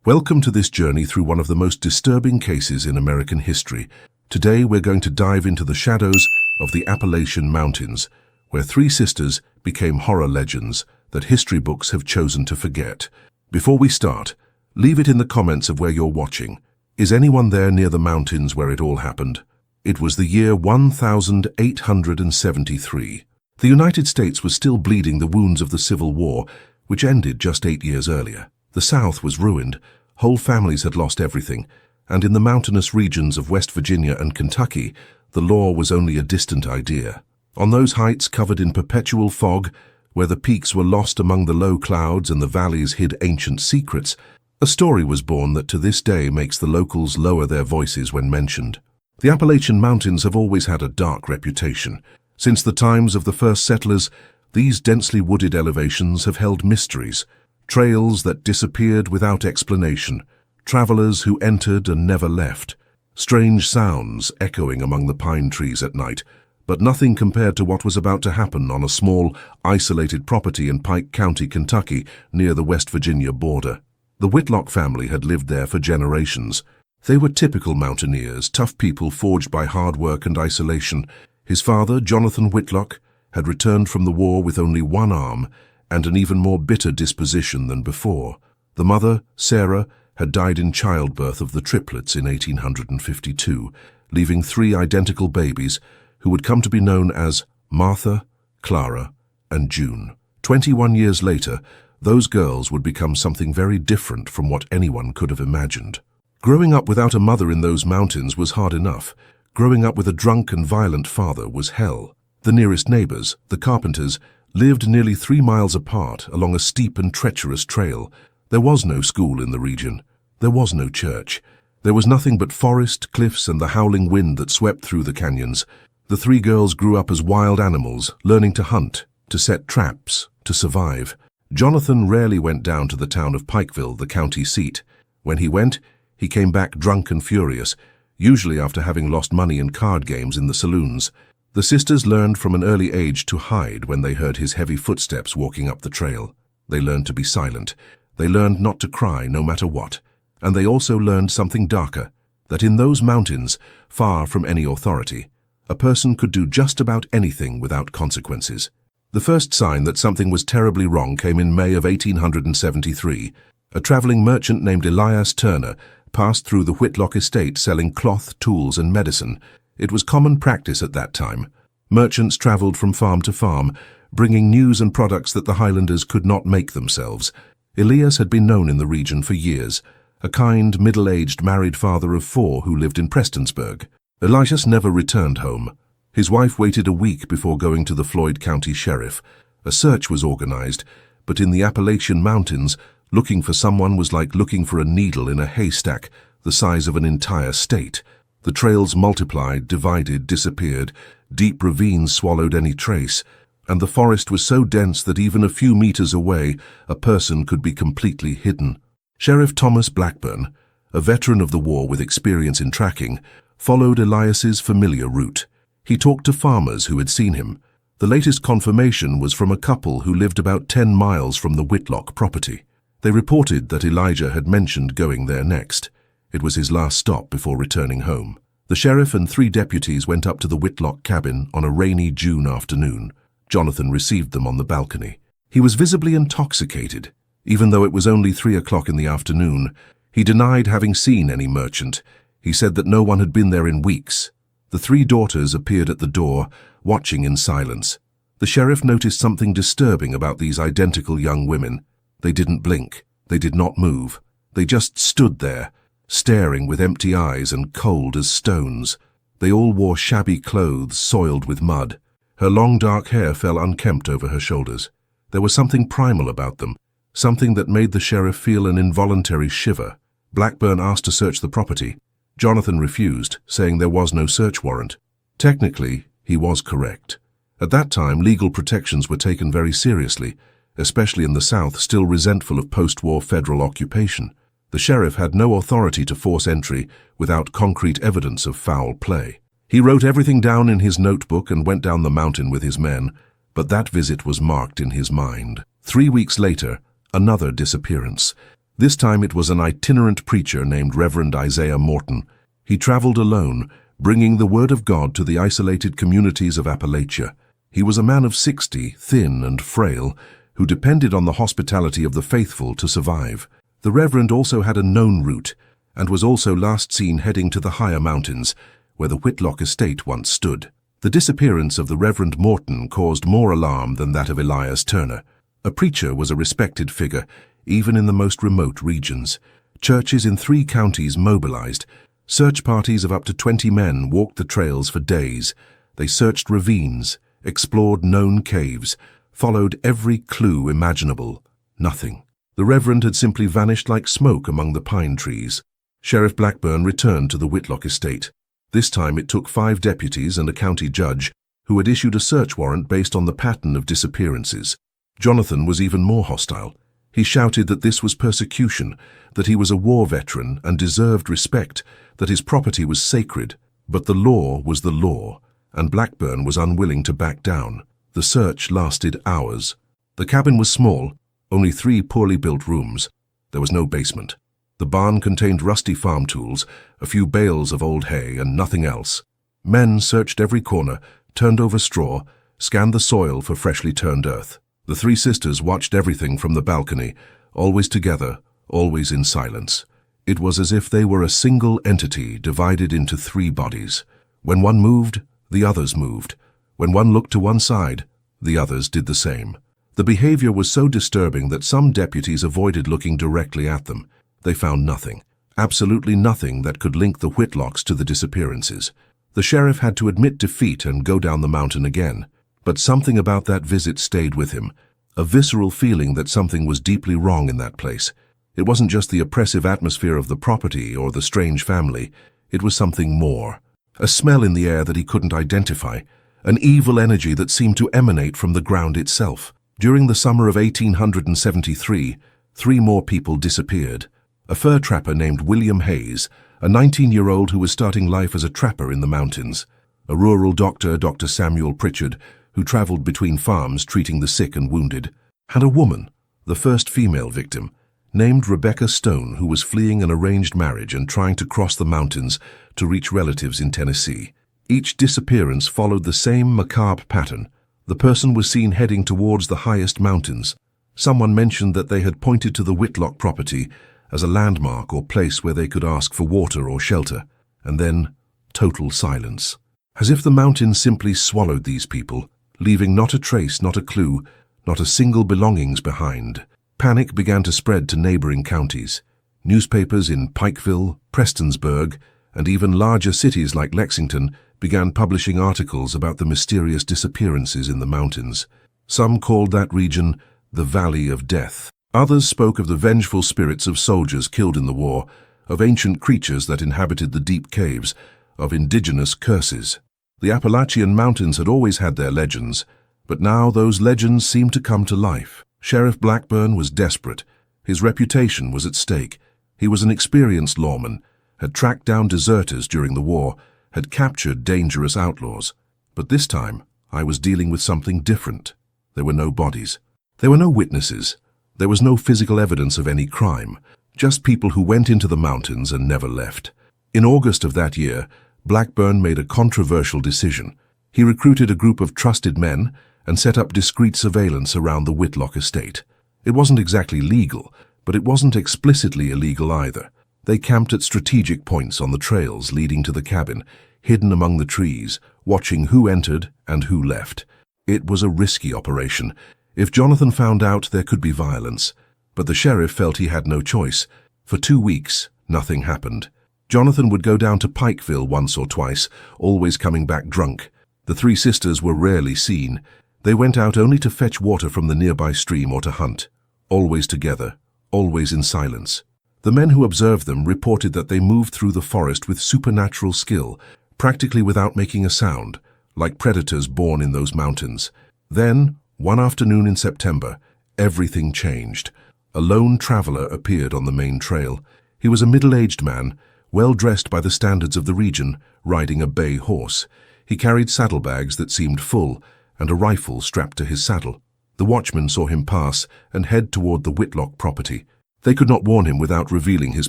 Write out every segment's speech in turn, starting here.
Welcome to this journey through one of the most disturbing cases in American history. Today we're going to dive into the shadows of the Appalachian Mountains, where three sisters became horror legends that history books have chosen to forget. Before we start, leave it in the comments of where you're watching. Is anyone there near the mountains where it all happened? It was the year 1873. The United States was still bleeding the wounds of the Civil War, which ended just 8 years earlier. The South was ruined, whole families had lost everything, and in the mountainous regions of West Virginia and Kentucky, the law was only a distant idea. On those heights covered in perpetual fog, where the peaks were lost among the low clouds and the valleys hid ancient secrets, a story was born that to this day makes the locals lower their voices when mentioned. The Appalachian Mountains have always had a dark reputation. Since the times of the first settlers, these densely wooded elevations have held mysteries, trails that disappeared without explanation, travelers who entered and never left, strange sounds echoing among the pine trees at night, but nothing compared to what was about to happen on a small, isolated property in Pike County, Kentucky, near the West Virginia border. The Whitlock family had lived there for generations. They were typical mountaineers, tough people forged by hard work and isolation. His father, Jonathan Whitlock, had returned from the war with only one arm and an even more bitter disposition than before. The mother, Sarah, had died in childbirth of the triplets in 1852, leaving three identical babies who would come to be known as Martha, Clara, and June. 21 years later, those girls would become something very different from what anyone could have imagined. Growing up without a mother in those mountains was hard enough. Growing up with a drunk and violent father was hell. The nearest neighbors, the Carpenters, lived nearly 3 miles apart along a steep and treacherous trail. There was no school in the region. There was no church. There was nothing but forest, cliffs, and the howling wind that swept through the canyons. The three girls grew up as wild animals, learning to hunt, to set traps, to survive. Jonathan rarely went down to the town of Pikeville, the county seat. When he went, he came back drunk and furious, usually after having lost money in card games in the saloons. The sisters learned from an early age to hide when they heard his heavy footsteps walking up the trail. They learned to be silent. They learned not to cry no matter what. And they also learned something darker, that in those mountains, far from any authority, a person could do just about anything without consequences. The first sign that something was terribly wrong came in May of 1873. A traveling merchant named Elias Turner passed through the Whitlock estate selling cloth, tools, and medicine. It was common practice at that time. Merchants traveled from farm to farm, bringing news and products that the Highlanders could not make themselves. Elias had been known in the region for years, a kind, middle-aged married father of 4 who lived in Prestonsburg. Elias never returned home. His wife waited a week before going to the Floyd County Sheriff. A search was organized, but in the Appalachian Mountains, looking for someone was like looking for a needle in a haystack the size of an entire state. The trails multiplied, divided, disappeared. Deep ravines swallowed any trace, and the forest was so dense that even a few meters away, a person could be completely hidden. Sheriff Thomas Blackburn, a veteran of the war with experience in tracking, followed Elias's familiar route. He talked to farmers who had seen him. The latest confirmation was from a couple who lived about 10 miles from the Whitlock property. They reported that Elijah had mentioned going there next. It was his last stop before returning home. The sheriff and 3 deputies went up to the Whitlock cabin on a rainy June afternoon. Jonathan received them on the balcony. He was visibly intoxicated. Even though it was only 3 o'clock in the afternoon, he denied having seen any merchant. He said that no one had been there in weeks. The 3 daughters appeared at the door, watching in silence. The sheriff noticed something disturbing about these identical young women. They didn't blink. They did not move. They just stood there, staring with empty eyes and cold as stones. They all wore shabby clothes soiled with mud. Her long dark hair fell unkempt over her shoulders. There was something primal about them, something that made the sheriff feel an involuntary shiver. Blackburn asked to search the property. Jonathan refused, saying there was no search warrant. Technically, he was correct. At that time, legal protections were taken very seriously, especially in the South, still resentful of post-war federal occupation. The sheriff had no authority to force entry without concrete evidence of foul play. He wrote everything down in his notebook and went down the mountain with his men, but that visit was marked in his mind. 3 weeks later, another disappearance. This time it was an itinerant preacher named Reverend Isaiah Morton. He traveled alone, bringing the word of God to the isolated communities of Appalachia. He was a man of 60, thin and frail, who depended on the hospitality of the faithful to survive. The Reverend also had a known route, and was also last seen heading to the higher mountains, where the Whitlock estate once stood. The disappearance of the Reverend Morton caused more alarm than that of Elias Turner. A preacher was a respected figure, even in the most remote regions. Churches in 3 counties mobilized. Search parties of up to 20 men walked the trails for days. They searched ravines, explored known caves, followed every clue imaginable. Nothing. The Reverend had simply vanished like smoke among the pine trees. Sheriff Blackburn returned to the Whitlock estate. This time it took 5 deputies and a county judge who had issued a search warrant based on the pattern of disappearances. Jonathan was even more hostile. He shouted that this was persecution, that he was a war veteran and deserved respect, that his property was sacred. But the law was the law, and Blackburn was unwilling to back down. The search lasted hours. The cabin was small, only 3 poorly built rooms. There was no basement. The barn contained rusty farm tools, a few bales of old hay, and nothing else. Men searched every corner, turned over straw, scanned the soil for freshly turned earth. The 3 sisters watched everything from the balcony, always together, always in silence. It was as if they were a single entity divided into 3 bodies. When one moved, the others moved. When one looked to one side, the others did the same. The behavior was so disturbing that some deputies avoided looking directly at them. They found nothing, absolutely nothing that could link the Whitlocks to the disappearances. The sheriff had to admit defeat and go down the mountain again. But something about that visit stayed with him, a visceral feeling that something was deeply wrong in that place. It wasn't just the oppressive atmosphere of the property or the strange family. It was something more. A smell in the air that he couldn't identify, an evil energy that seemed to emanate from the ground itself. During the summer of 1873, 3 more people disappeared. A fur trapper named William Hayes, a 19-year-old who was starting life as a trapper in the mountains. A rural doctor, Dr. Samuel Pritchard, who traveled between farms treating the sick and wounded. And a woman, the first female victim, named Rebecca Stone, who was fleeing an arranged marriage and trying to cross the mountains to reach relatives in Tennessee. Each disappearance followed the same macabre pattern. The person was seen heading towards the highest mountains. Someone mentioned that they had pointed to the Whitlock property as a landmark or place where they could ask for water or shelter, and then total silence. As if the mountains simply swallowed these people, leaving not a trace, not a clue, not a single belongings behind. Panic began to spread to neighboring counties. Newspapers in Pikeville, Prestonsburg, and even larger cities like Lexington began publishing articles about the mysterious disappearances in the mountains. Some called that region the Valley of Death. Others spoke of the vengeful spirits of soldiers killed in the war, of ancient creatures that inhabited the deep caves, of indigenous curses. The Appalachian Mountains had always had their legends, but now those legends seemed to come to life. Sheriff Blackburn was desperate. His reputation was at stake. He was an experienced lawman, had tracked down deserters during the war, had captured dangerous outlaws. But this time, I was dealing with something different. There were no bodies. There were no witnesses. There was no physical evidence of any crime, just people who went into the mountains and never left. In August of that year, Blackburn made a controversial decision. He recruited a group of trusted men and set up discreet surveillance around the Whitlock estate. It wasn't exactly legal, but it wasn't explicitly illegal either. They camped at strategic points on the trails leading to the cabin, hidden among the trees, watching who entered and who left. It was a risky operation. If Jonathan found out, there could be violence. But the sheriff felt he had no choice. For 2 weeks, nothing happened. Jonathan would go down to Pikeville once or twice, always coming back drunk. The 3 sisters were rarely seen. They went out only to fetch water from the nearby stream or to hunt. Always together, always in silence. The men who observed them reported that they moved through the forest with supernatural skill, practically without making a sound, like predators born in those mountains. Then, one afternoon in September, everything changed. A lone traveler appeared on the main trail. He was a middle-aged man, well dressed by the standards of the region, riding a bay horse. He carried saddlebags that seemed full, and a rifle strapped to his saddle. The watchman saw him pass and head toward the Whitlock property. They could not warn him without revealing his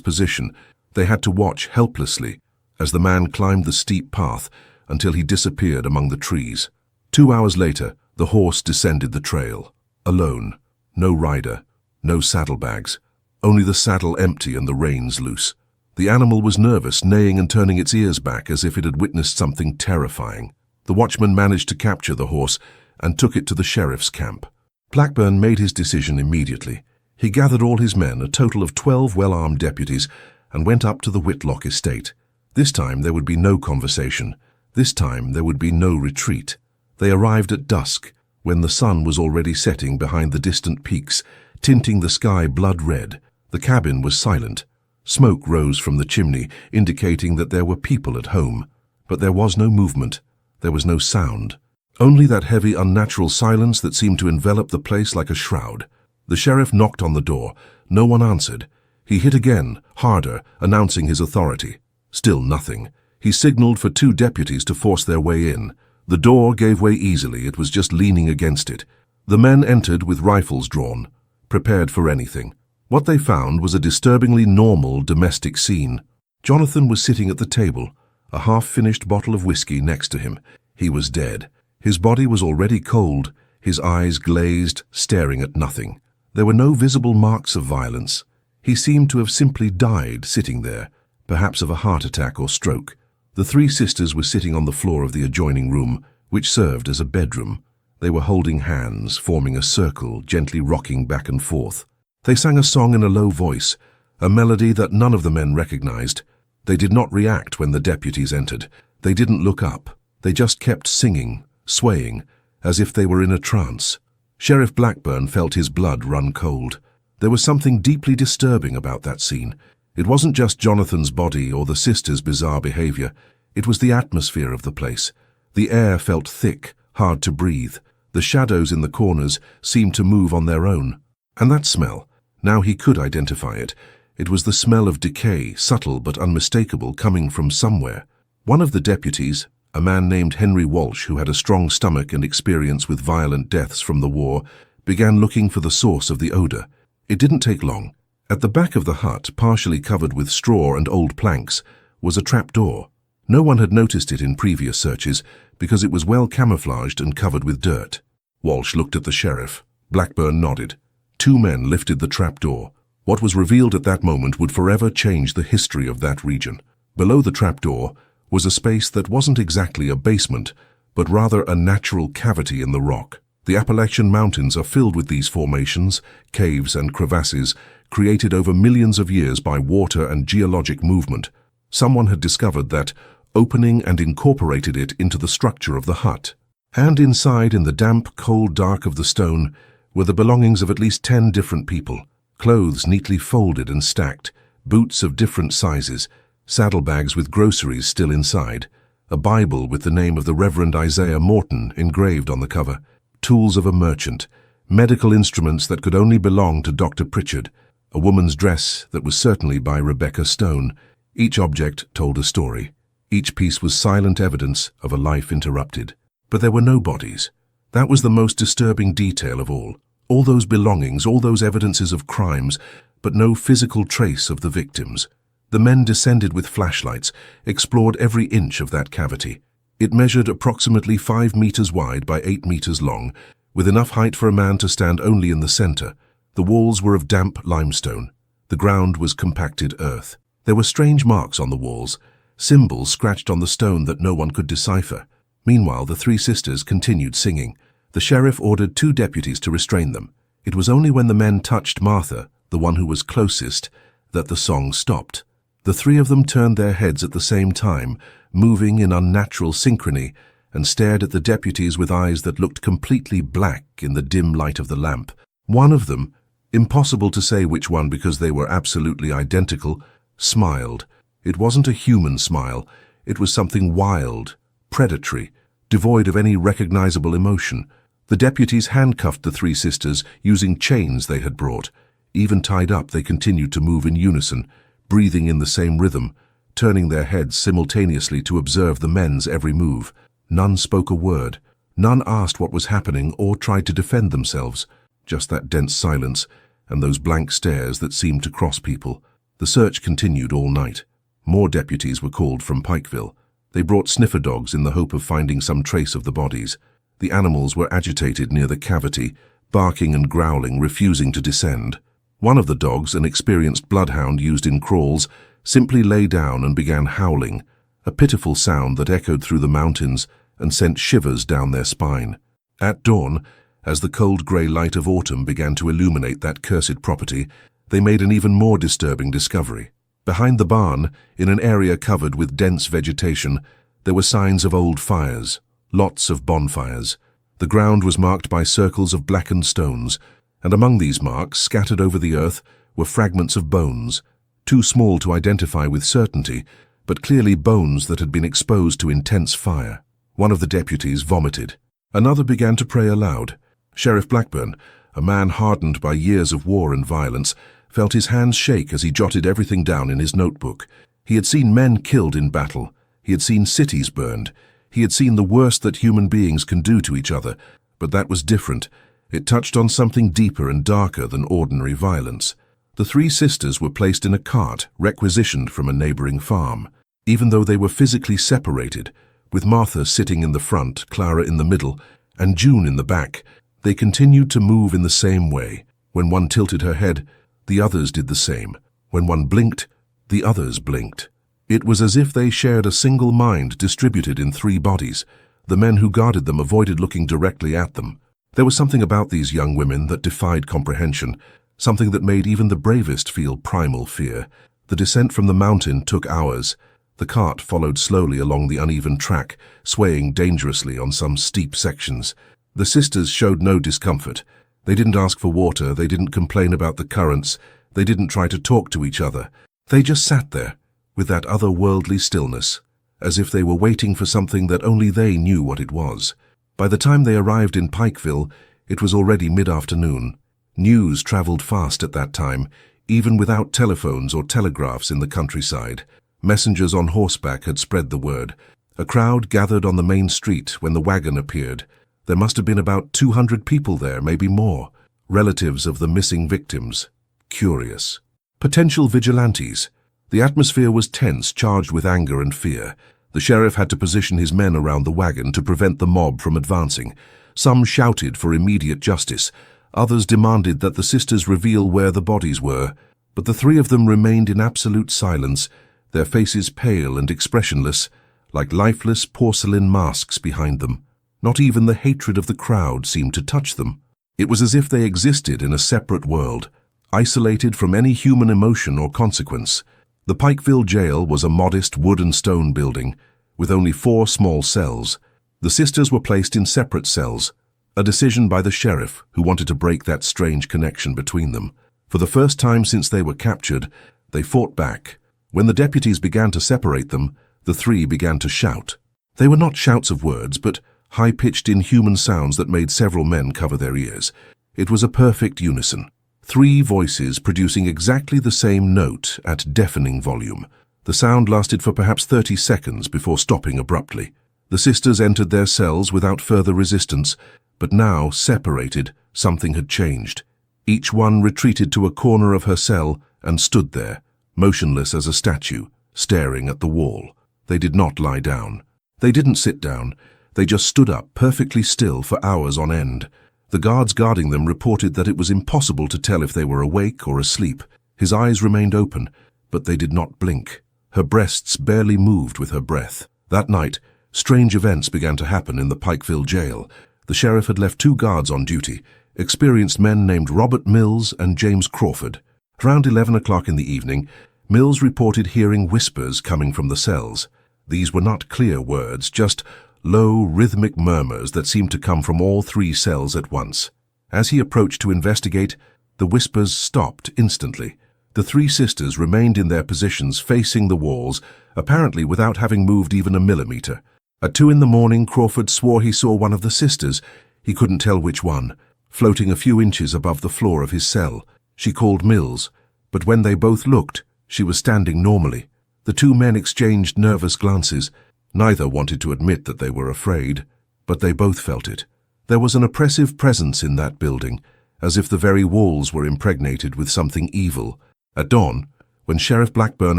position. They had to watch helplessly as the man climbed the steep path until he disappeared among the trees. 2 hours later, the horse descended the trail, alone, no rider, no saddlebags, only the saddle empty and the reins loose. The animal was nervous, neighing and turning its ears back as if it had witnessed something terrifying. The watchman managed to capture the horse and took it to the sheriff's camp. Blackburn made his decision immediately. He gathered all his men, a total of 12 well-armed deputies, and went up to the Whitlock estate. This time there would be no conversation. This time there would be no retreat. They arrived at dusk, when the sun was already setting behind the distant peaks, tinting the sky blood red. The cabin was silent. Smoke rose from the chimney, indicating that there were people at home. But there was no movement. There was no sound. Only that heavy, unnatural silence that seemed to envelop the place like a shroud. The sheriff knocked on the door. No one answered. He hit again, harder, announcing his authority. Still nothing. He signaled for 2 deputies to force their way in. The door gave way easily. It was just leaning against it. The men entered with rifles drawn, prepared for anything. What they found was a disturbingly normal domestic scene. Jonathan was sitting at the table, a half-finished bottle of whiskey next to him. He was dead. His body was already cold, his eyes glazed, staring at nothing. There were no visible marks of violence. He seemed to have simply died sitting there, perhaps of a heart attack or stroke. The 3 sisters were sitting on the floor of the adjoining room, which served as a bedroom. They were holding hands, forming a circle, gently rocking back and forth. They sang a song in a low voice, a melody that none of the men recognized. They did not react when the deputies entered. They didn't look up. They just kept singing, swaying, as if they were in a trance. Sheriff Blackburn felt his blood run cold. There was something deeply disturbing about that scene. It wasn't just Jonathan's body or the sisters' bizarre behavior. It was the atmosphere of the place. The air felt thick, hard to breathe. The shadows in the corners seemed to move on their own. And that smell, now he could identify it. It was the smell of decay, subtle but unmistakable, coming from somewhere. One of the deputies, a man named Henry Walsh, who had a strong stomach and experience with violent deaths from the war, began looking for the source of the odor. It didn't take long. At the back of the hut, partially covered with straw and old planks, was a trapdoor. No one had noticed it in previous searches because it was well camouflaged and covered with dirt. Walsh looked at the sheriff. Blackburn nodded. 2 men lifted the trapdoor. What was revealed at that moment would forever change the history of that region. Below the trapdoor was a space that wasn't exactly a basement, but rather a natural cavity in the rock. The Appalachian Mountains are filled with these formations, caves and crevasses, created over millions of years by water and geologic movement. Someone had discovered that, opening and incorporated it into the structure of the hut. And inside, in the damp, cold dark of the stone, were the belongings of at least 10 different people. Clothes neatly folded and stacked, boots of different sizes, saddlebags with groceries still inside, a Bible with the name of the Reverend Isaiah Morton engraved on the cover, tools of a merchant, medical instruments that could only belong to Dr. Pritchard, a woman's dress that was certainly by Rebecca Stone. Each object told a story. Each piece was silent evidence of a life interrupted. But there were no bodies. That was the most disturbing detail of all. All those belongings, all those evidences of crimes, but no physical trace of the victims. The men descended with flashlights, explored every inch of that cavity. It measured approximately 5 meters wide by 8 meters long, with enough height for a man to stand only in the center. The walls were of damp limestone. The ground was compacted earth. There were strange marks on the walls, symbols scratched on the stone that no one could decipher. Meanwhile, the 3 sisters continued singing. The sheriff ordered 2 deputies to restrain them. It was only when the men touched Martha, the one who was closest, that the song stopped. The 3 of them turned their heads at the same time, moving in unnatural synchrony, and stared at the deputies with eyes that looked completely black in the dim light of the lamp. One of them, impossible to say which one because they were absolutely identical, smiled. It wasn't a human smile. It was something wild, predatory, devoid of any recognizable emotion. The deputies handcuffed the 3 sisters using chains they had brought. Even tied up, they continued to move in unison, breathing in the same rhythm, turning their heads simultaneously to observe the men's every move. None spoke a word. None asked what was happening or tried to defend themselves. Just that dense silence, and those blank stares that seemed to cross people. The search continued all night. More deputies were called from Pikeville. They brought sniffer dogs in the hope of finding some trace of the bodies. The animals were agitated near the cavity, barking and growling, refusing to descend. One of the dogs, an experienced bloodhound used in crawls, simply lay down and began howling, a pitiful sound that echoed through the mountains and sent shivers down their spine. At dawn, as the cold grey light of autumn began to illuminate that cursed property, they made an even more disturbing discovery. Behind the barn, in an area covered with dense vegetation, there were signs of old fires, lots of bonfires. The ground was marked by circles of blackened stones, and among these marks, scattered over the earth, were fragments of bones, too small to identify with certainty, but clearly bones that had been exposed to intense fire. One of the deputies vomited. Another began to pray aloud. Sheriff Blackburn, a man hardened by years of war and violence, felt his hands shake as he jotted everything down in his notebook. He had seen men killed in battle. He had seen cities burned. He had seen the worst that human beings can do to each other, but that was different. It touched on something deeper and darker than ordinary violence. The three sisters were placed in a cart requisitioned from a neighboring farm. Even though they were physically separated, with Martha sitting in the front, Clara in the middle, and June in the back, they continued to move in the same way. When one tilted her head, the others did the same. When one blinked, the others blinked. It was as if they shared a single mind distributed in three bodies. The men who guarded them avoided looking directly at them. There was something about these young women that defied comprehension, something that made even the bravest feel primal fear. The descent from the mountain took hours. The cart followed slowly along the uneven track, swaying dangerously on some steep sections. The sisters showed no discomfort. They didn't ask for water, they didn't complain about the currents, they didn't try to talk to each other. They just sat there, with that otherworldly stillness, as if they were waiting for something that only they knew what it was. By the time they arrived in Pikeville, it was already mid-afternoon. News traveled fast at that time, even without telephones or telegraphs in the countryside. Messengers on horseback had spread the word. A crowd gathered on the main street when the wagon appeared. There must have been about 200 people there, maybe more. Relatives of the missing victims. Curious. Potential vigilantes. The atmosphere was tense, charged with anger and fear. The sheriff had to position his men around the wagon to prevent the mob from advancing. Some shouted for immediate justice. Others demanded that the sisters reveal where the bodies were. But the three of them remained in absolute silence, their faces pale and expressionless, like lifeless porcelain masks behind them. Not even the hatred of the crowd seemed to touch them. It was as if they existed in a separate world, isolated from any human emotion or consequence. The Pikeville jail was a modest wood and stone building, with only 4 small cells. The sisters were placed in separate cells, a decision by the sheriff, who wanted to break that strange connection between them. For the first time since they were captured, they fought back. When the deputies began to separate them, the three began to shout. They were not shouts of words, but high-pitched inhuman sounds that made several men cover their ears. It was a perfect unison. 3 voices producing exactly the same note at deafening volume. The sound lasted for perhaps 30 seconds before stopping abruptly. The sisters entered their cells without further resistance, but now, separated, something had changed. Each one retreated to a corner of her cell and stood there, motionless as a statue, staring at the wall. They did not lie down. They didn't sit down. They just stood up, perfectly still, for hours on end. The guards guarding them reported that it was impossible to tell if they were awake or asleep. His eyes remained open, but they did not blink. Her breasts barely moved with her breath. That night, strange events began to happen in the Pikeville jail. The sheriff had left 2 guards on duty, experienced men named Robert Mills and James Crawford. Around 11 o'clock in the evening, Mills reported hearing whispers coming from the cells. These were not clear words, just low, rhythmic murmurs that seemed to come from all 3 cells at once. As he approached to investigate, the whispers stopped instantly. The 3 sisters remained in their positions facing the walls, apparently without having moved even a millimeter. At 2 in the morning, Crawford swore he saw one of the sisters, he couldn't tell which one, floating a few inches above the floor of his cell. She called Mills, but when they both looked, she was standing normally. The 2 men exchanged nervous glances. Neither wanted to admit that they were afraid, but they both felt it. There was an oppressive presence in that building, as if the very walls were impregnated with something evil. At dawn, when Sheriff Blackburn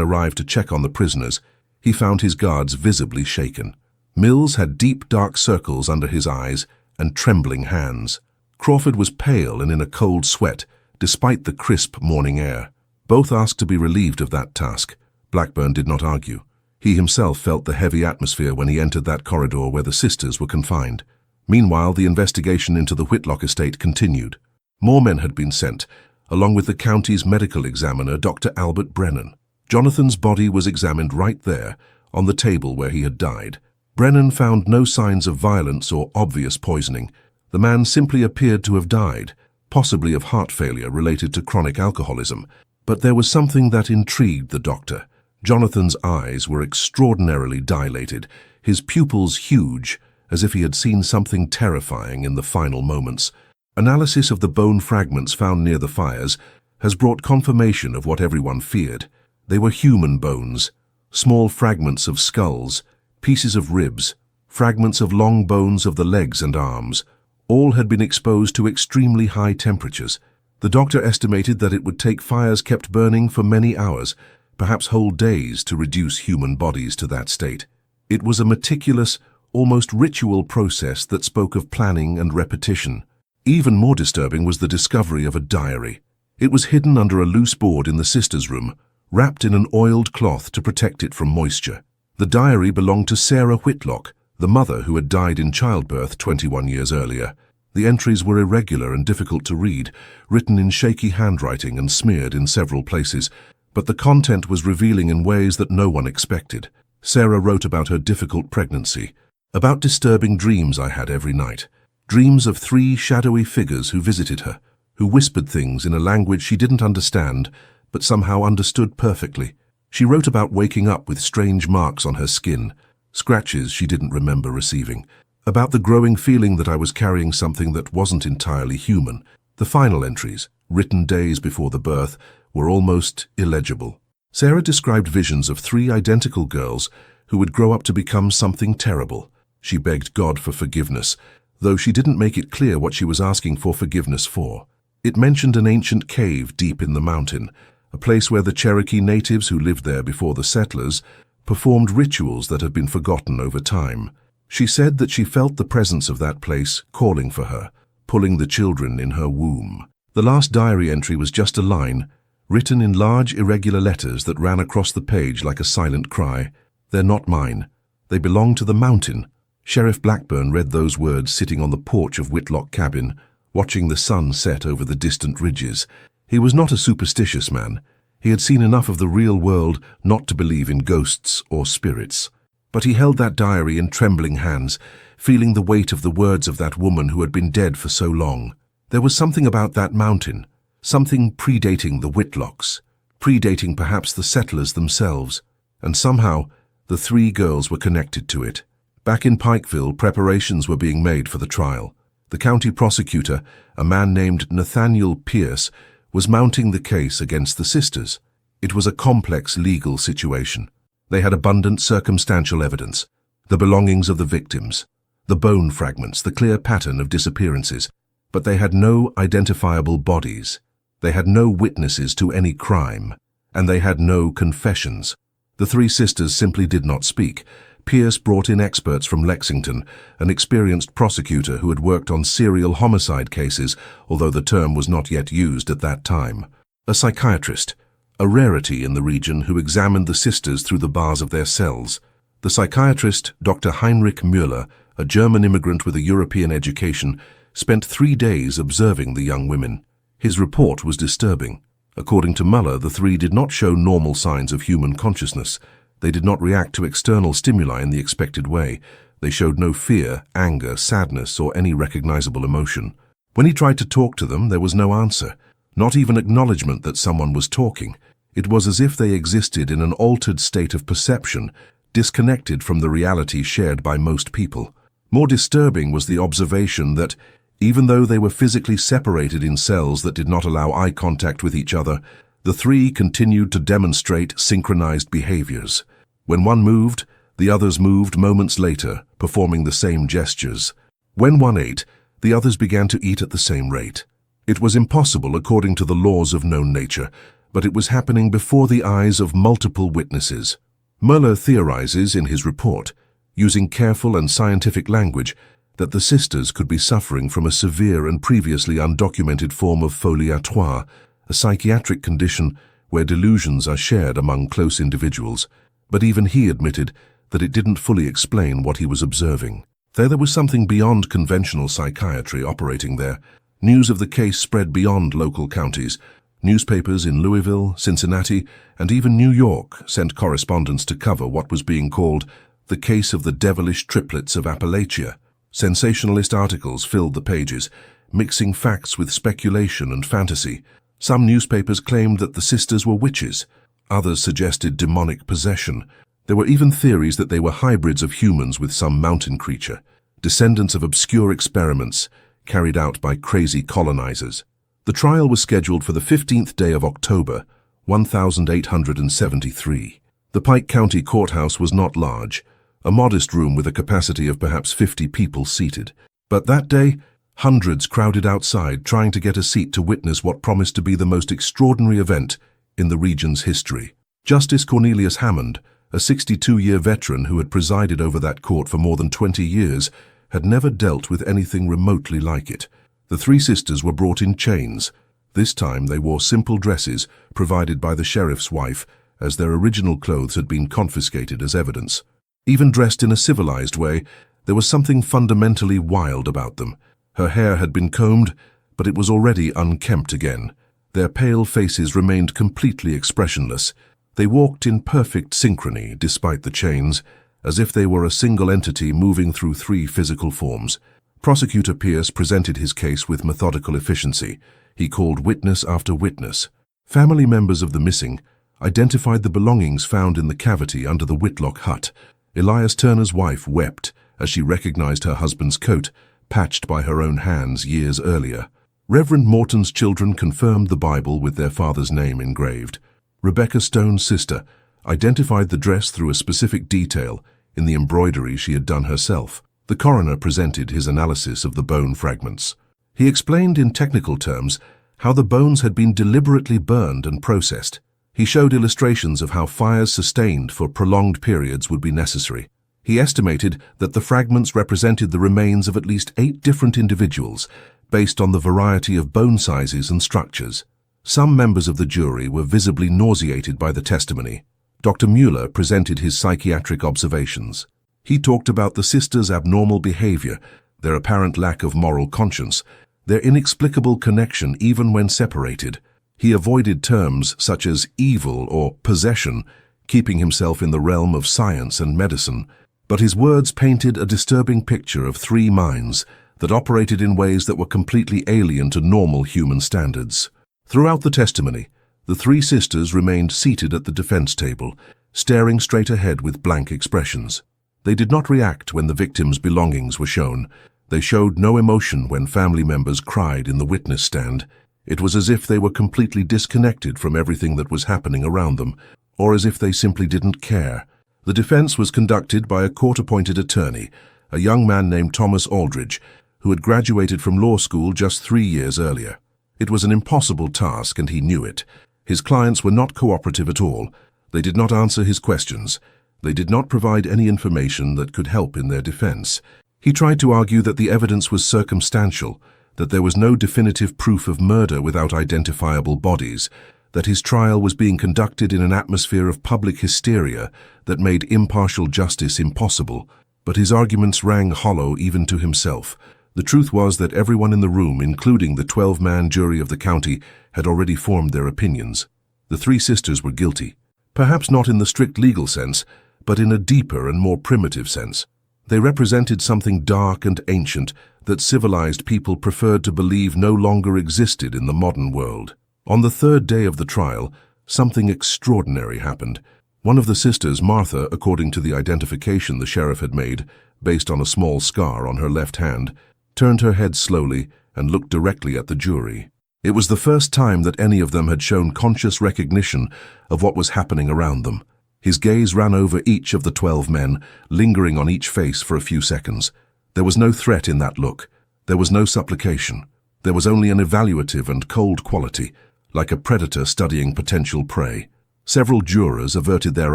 arrived to check on the prisoners, he found his guards visibly shaken. Mills had deep, dark circles under his eyes and trembling hands. Crawford was pale and in a cold sweat, despite the crisp morning air. Both asked to be relieved of that task. Blackburn did not argue. He himself felt the heavy atmosphere when he entered that corridor where the sisters were confined. Meanwhile, the investigation into the Whitlock estate continued. More men had been sent, along with the county's medical examiner, Dr. Albert Brennan. Jonathan's body was examined right there, on the table where he had died. Brennan found no signs of violence or obvious poisoning. The man simply appeared to have died, possibly of heart failure related to chronic alcoholism. But there was something that intrigued the doctor. Jonathan's eyes were extraordinarily dilated, his pupils huge, as if he had seen something terrifying in the final moments. Analysis of the bone fragments found near the fires has brought confirmation of what everyone feared. They were human bones, small fragments of skulls, pieces of ribs, fragments of long bones of the legs and arms. All had been exposed to extremely high temperatures. The doctor estimated that it would take fires kept burning for many hours, perhaps whole days, to reduce human bodies to that state. It was a meticulous, almost ritual process that spoke of planning and repetition. Even more disturbing was the discovery of a diary. It was hidden under a loose board in the sisters' room, wrapped in an oiled cloth to protect it from moisture. The diary belonged to Sarah Whitlock, the mother who had died in childbirth 21 years earlier. The entries were irregular and difficult to read, written in shaky handwriting and smeared in several places, but the content was revealing in ways that no one expected. Sarah wrote about her difficult pregnancy, about disturbing dreams I had every night, dreams of 3 shadowy figures who visited her, who whispered things in a language she didn't understand, but somehow understood perfectly. She wrote about waking up with strange marks on her skin, scratches she didn't remember receiving, about the growing feeling that I was carrying something that wasn't entirely human. The final entries, written days before the birth, were almost illegible. Sarah described visions of 3 identical girls who would grow up to become something terrible. She begged God for forgiveness, though she didn't make it clear what she was asking for forgiveness for. It mentioned an ancient cave deep in the mountain, a place where the Cherokee natives who lived there before the settlers performed rituals that had been forgotten over time. She said that she felt the presence of that place calling for her, pulling the children in her womb. The last diary entry was just a line, written in large irregular letters that ran across the page like a silent cry. "They're not mine. They belong to the mountain." Sheriff Blackburn read those words sitting on the porch of Whitlock cabin, watching the sun set over the distant ridges. He was not a superstitious man. He had seen enough of the real world not to believe in ghosts or spirits. But he held that diary in trembling hands, feeling the weight of the words of that woman who had been dead for so long. There was something about that mountain, something predating the Whitlocks, predating perhaps the settlers themselves, and somehow the 3 girls were connected to it. Back in Pikeville, preparations were being made for the trial. The county prosecutor, a man named Nathaniel Pierce, was mounting the case against the sisters. It was a complex legal situation. They had abundant circumstantial evidence, the belongings of the victims, the bone fragments, the clear pattern of disappearances, but they had no identifiable bodies. They had no witnesses to any crime, and they had no confessions. The 3 sisters simply did not speak. Pierce brought in experts from Lexington, an experienced prosecutor who had worked on serial homicide cases, although the term was not yet used at that time. A psychiatrist, a rarity in the region, who examined the sisters through the bars of their cells. The psychiatrist, Dr. Heinrich Müller, a German immigrant with a European education, spent 3 days observing the young women. His report was disturbing. According to Müller, the 3 did not show normal signs of human consciousness. They did not react to external stimuli in the expected way. They showed no fear, anger, sadness, or any recognizable emotion. When he tried to talk to them, there was no answer, not even acknowledgement that someone was talking. It was as if they existed in an altered state of perception, disconnected from the reality shared by most people. More disturbing was the observation that, even though they were physically separated in cells that did not allow eye contact with each other, the 3 continued to demonstrate synchronized behaviors. When one moved, the others moved moments later, performing the same gestures. When one ate, the others began to eat at the same rate. It was impossible according to the laws of known nature, but it was happening before the eyes of multiple witnesses. Muller theorizes in his report, using careful and scientific language, that the sisters could be suffering from a severe and previously undocumented form of folie à trois, a psychiatric condition where delusions are shared among close individuals. But even he admitted that it didn't fully explain what he was observing. There was something beyond conventional psychiatry operating there. News of the case spread beyond local counties. Newspapers in Louisville, Cincinnati, and even New York sent correspondents to cover what was being called the case of the devilish triplets of Appalachia. Sensationalist articles filled the pages, mixing facts with speculation and fantasy. Some newspapers claimed that the sisters were witches. Others suggested demonic possession. There were even theories that they were hybrids of humans with some mountain creature, descendants of obscure experiments carried out by crazy colonizers. The trial was scheduled for the 15th day of October, 1873. The Pike County Courthouse was not large, a modest room with a capacity of perhaps 50 people seated. But that day, hundreds crowded outside trying to get a seat to witness what promised to be the most extraordinary event in the region's history. Justice Cornelius Hammond, a 62-year veteran who had presided over that court for more than 20 years, had never dealt with anything remotely like it. The three sisters were brought in chains. This time they wore simple dresses provided by the sheriff's wife, as their original clothes had been confiscated as evidence. Even dressed in a civilized way, there was something fundamentally wild about them. Her hair had been combed, but it was already unkempt again. Their pale faces remained completely expressionless. They walked in perfect synchrony despite the chains, as if they were a single entity moving through three physical forms. Prosecutor Pierce presented his case with methodical efficiency. He called witness after witness. Family members of the missing identified the belongings found in the cavity under the Whitlock hut. Elias Turner's wife wept as she recognized her husband's coat, patched by her own hands years earlier. Reverend Morton's children confirmed the Bible with their father's name engraved. Rebecca Stone's sister identified the dress through a specific detail in the embroidery she had done herself. The coroner presented his analysis of the bone fragments. He explained in technical terms how the bones had been deliberately burned and processed. He showed illustrations of how fires sustained for prolonged periods would be necessary. He estimated that the fragments represented the remains of at least 8 different individuals, based on the variety of bone sizes and structures. Some members of the jury were visibly nauseated by the testimony. Dr. Mueller presented his psychiatric observations. He talked about the sisters' abnormal behavior, their apparent lack of moral conscience, their inexplicable connection even when separated. He avoided terms such as evil or possession, keeping himself in the realm of science and medicine. But his words painted a disturbing picture of three minds that operated in ways that were completely alien to normal human standards. Throughout the testimony, the three sisters remained seated at the defense table, staring straight ahead with blank expressions. They did not react when the victim's belongings were shown. They showed no emotion when family members cried in the witness stand. It was as if they were completely disconnected from everything that was happening around them, or as if they simply didn't care. The defense was conducted by a court-appointed attorney, a young man named Thomas Aldridge, who had graduated from law school just 3 years earlier. It was an impossible task, and he knew it. His clients were not cooperative at all. They did not answer his questions. They did not provide any information that could help in their defense. He tried to argue that the evidence was circumstantial, that there was no definitive proof of murder without identifiable bodies, that his trial was being conducted in an atmosphere of public hysteria that made impartial justice impossible. But his arguments rang hollow even to himself. The truth was that everyone in the room, including the 12-man jury of the county, had already formed their opinions. The three sisters were guilty, perhaps not in the strict legal sense, but in a deeper and more primitive sense. They represented something dark and ancient that civilized people preferred to believe no longer existed in the modern world. On the third day of the trial, something extraordinary happened. One of the sisters, Martha, according to the identification the sheriff had made, based on a small scar on her left hand, turned her head slowly and looked directly at the jury. It was the first time that any of them had shown conscious recognition of what was happening around them. His gaze ran over each of the 12 men, lingering on each face for a few seconds. There was no threat in that look. There was no supplication. There was only an evaluative and cold quality, like a predator studying potential prey. Several jurors averted their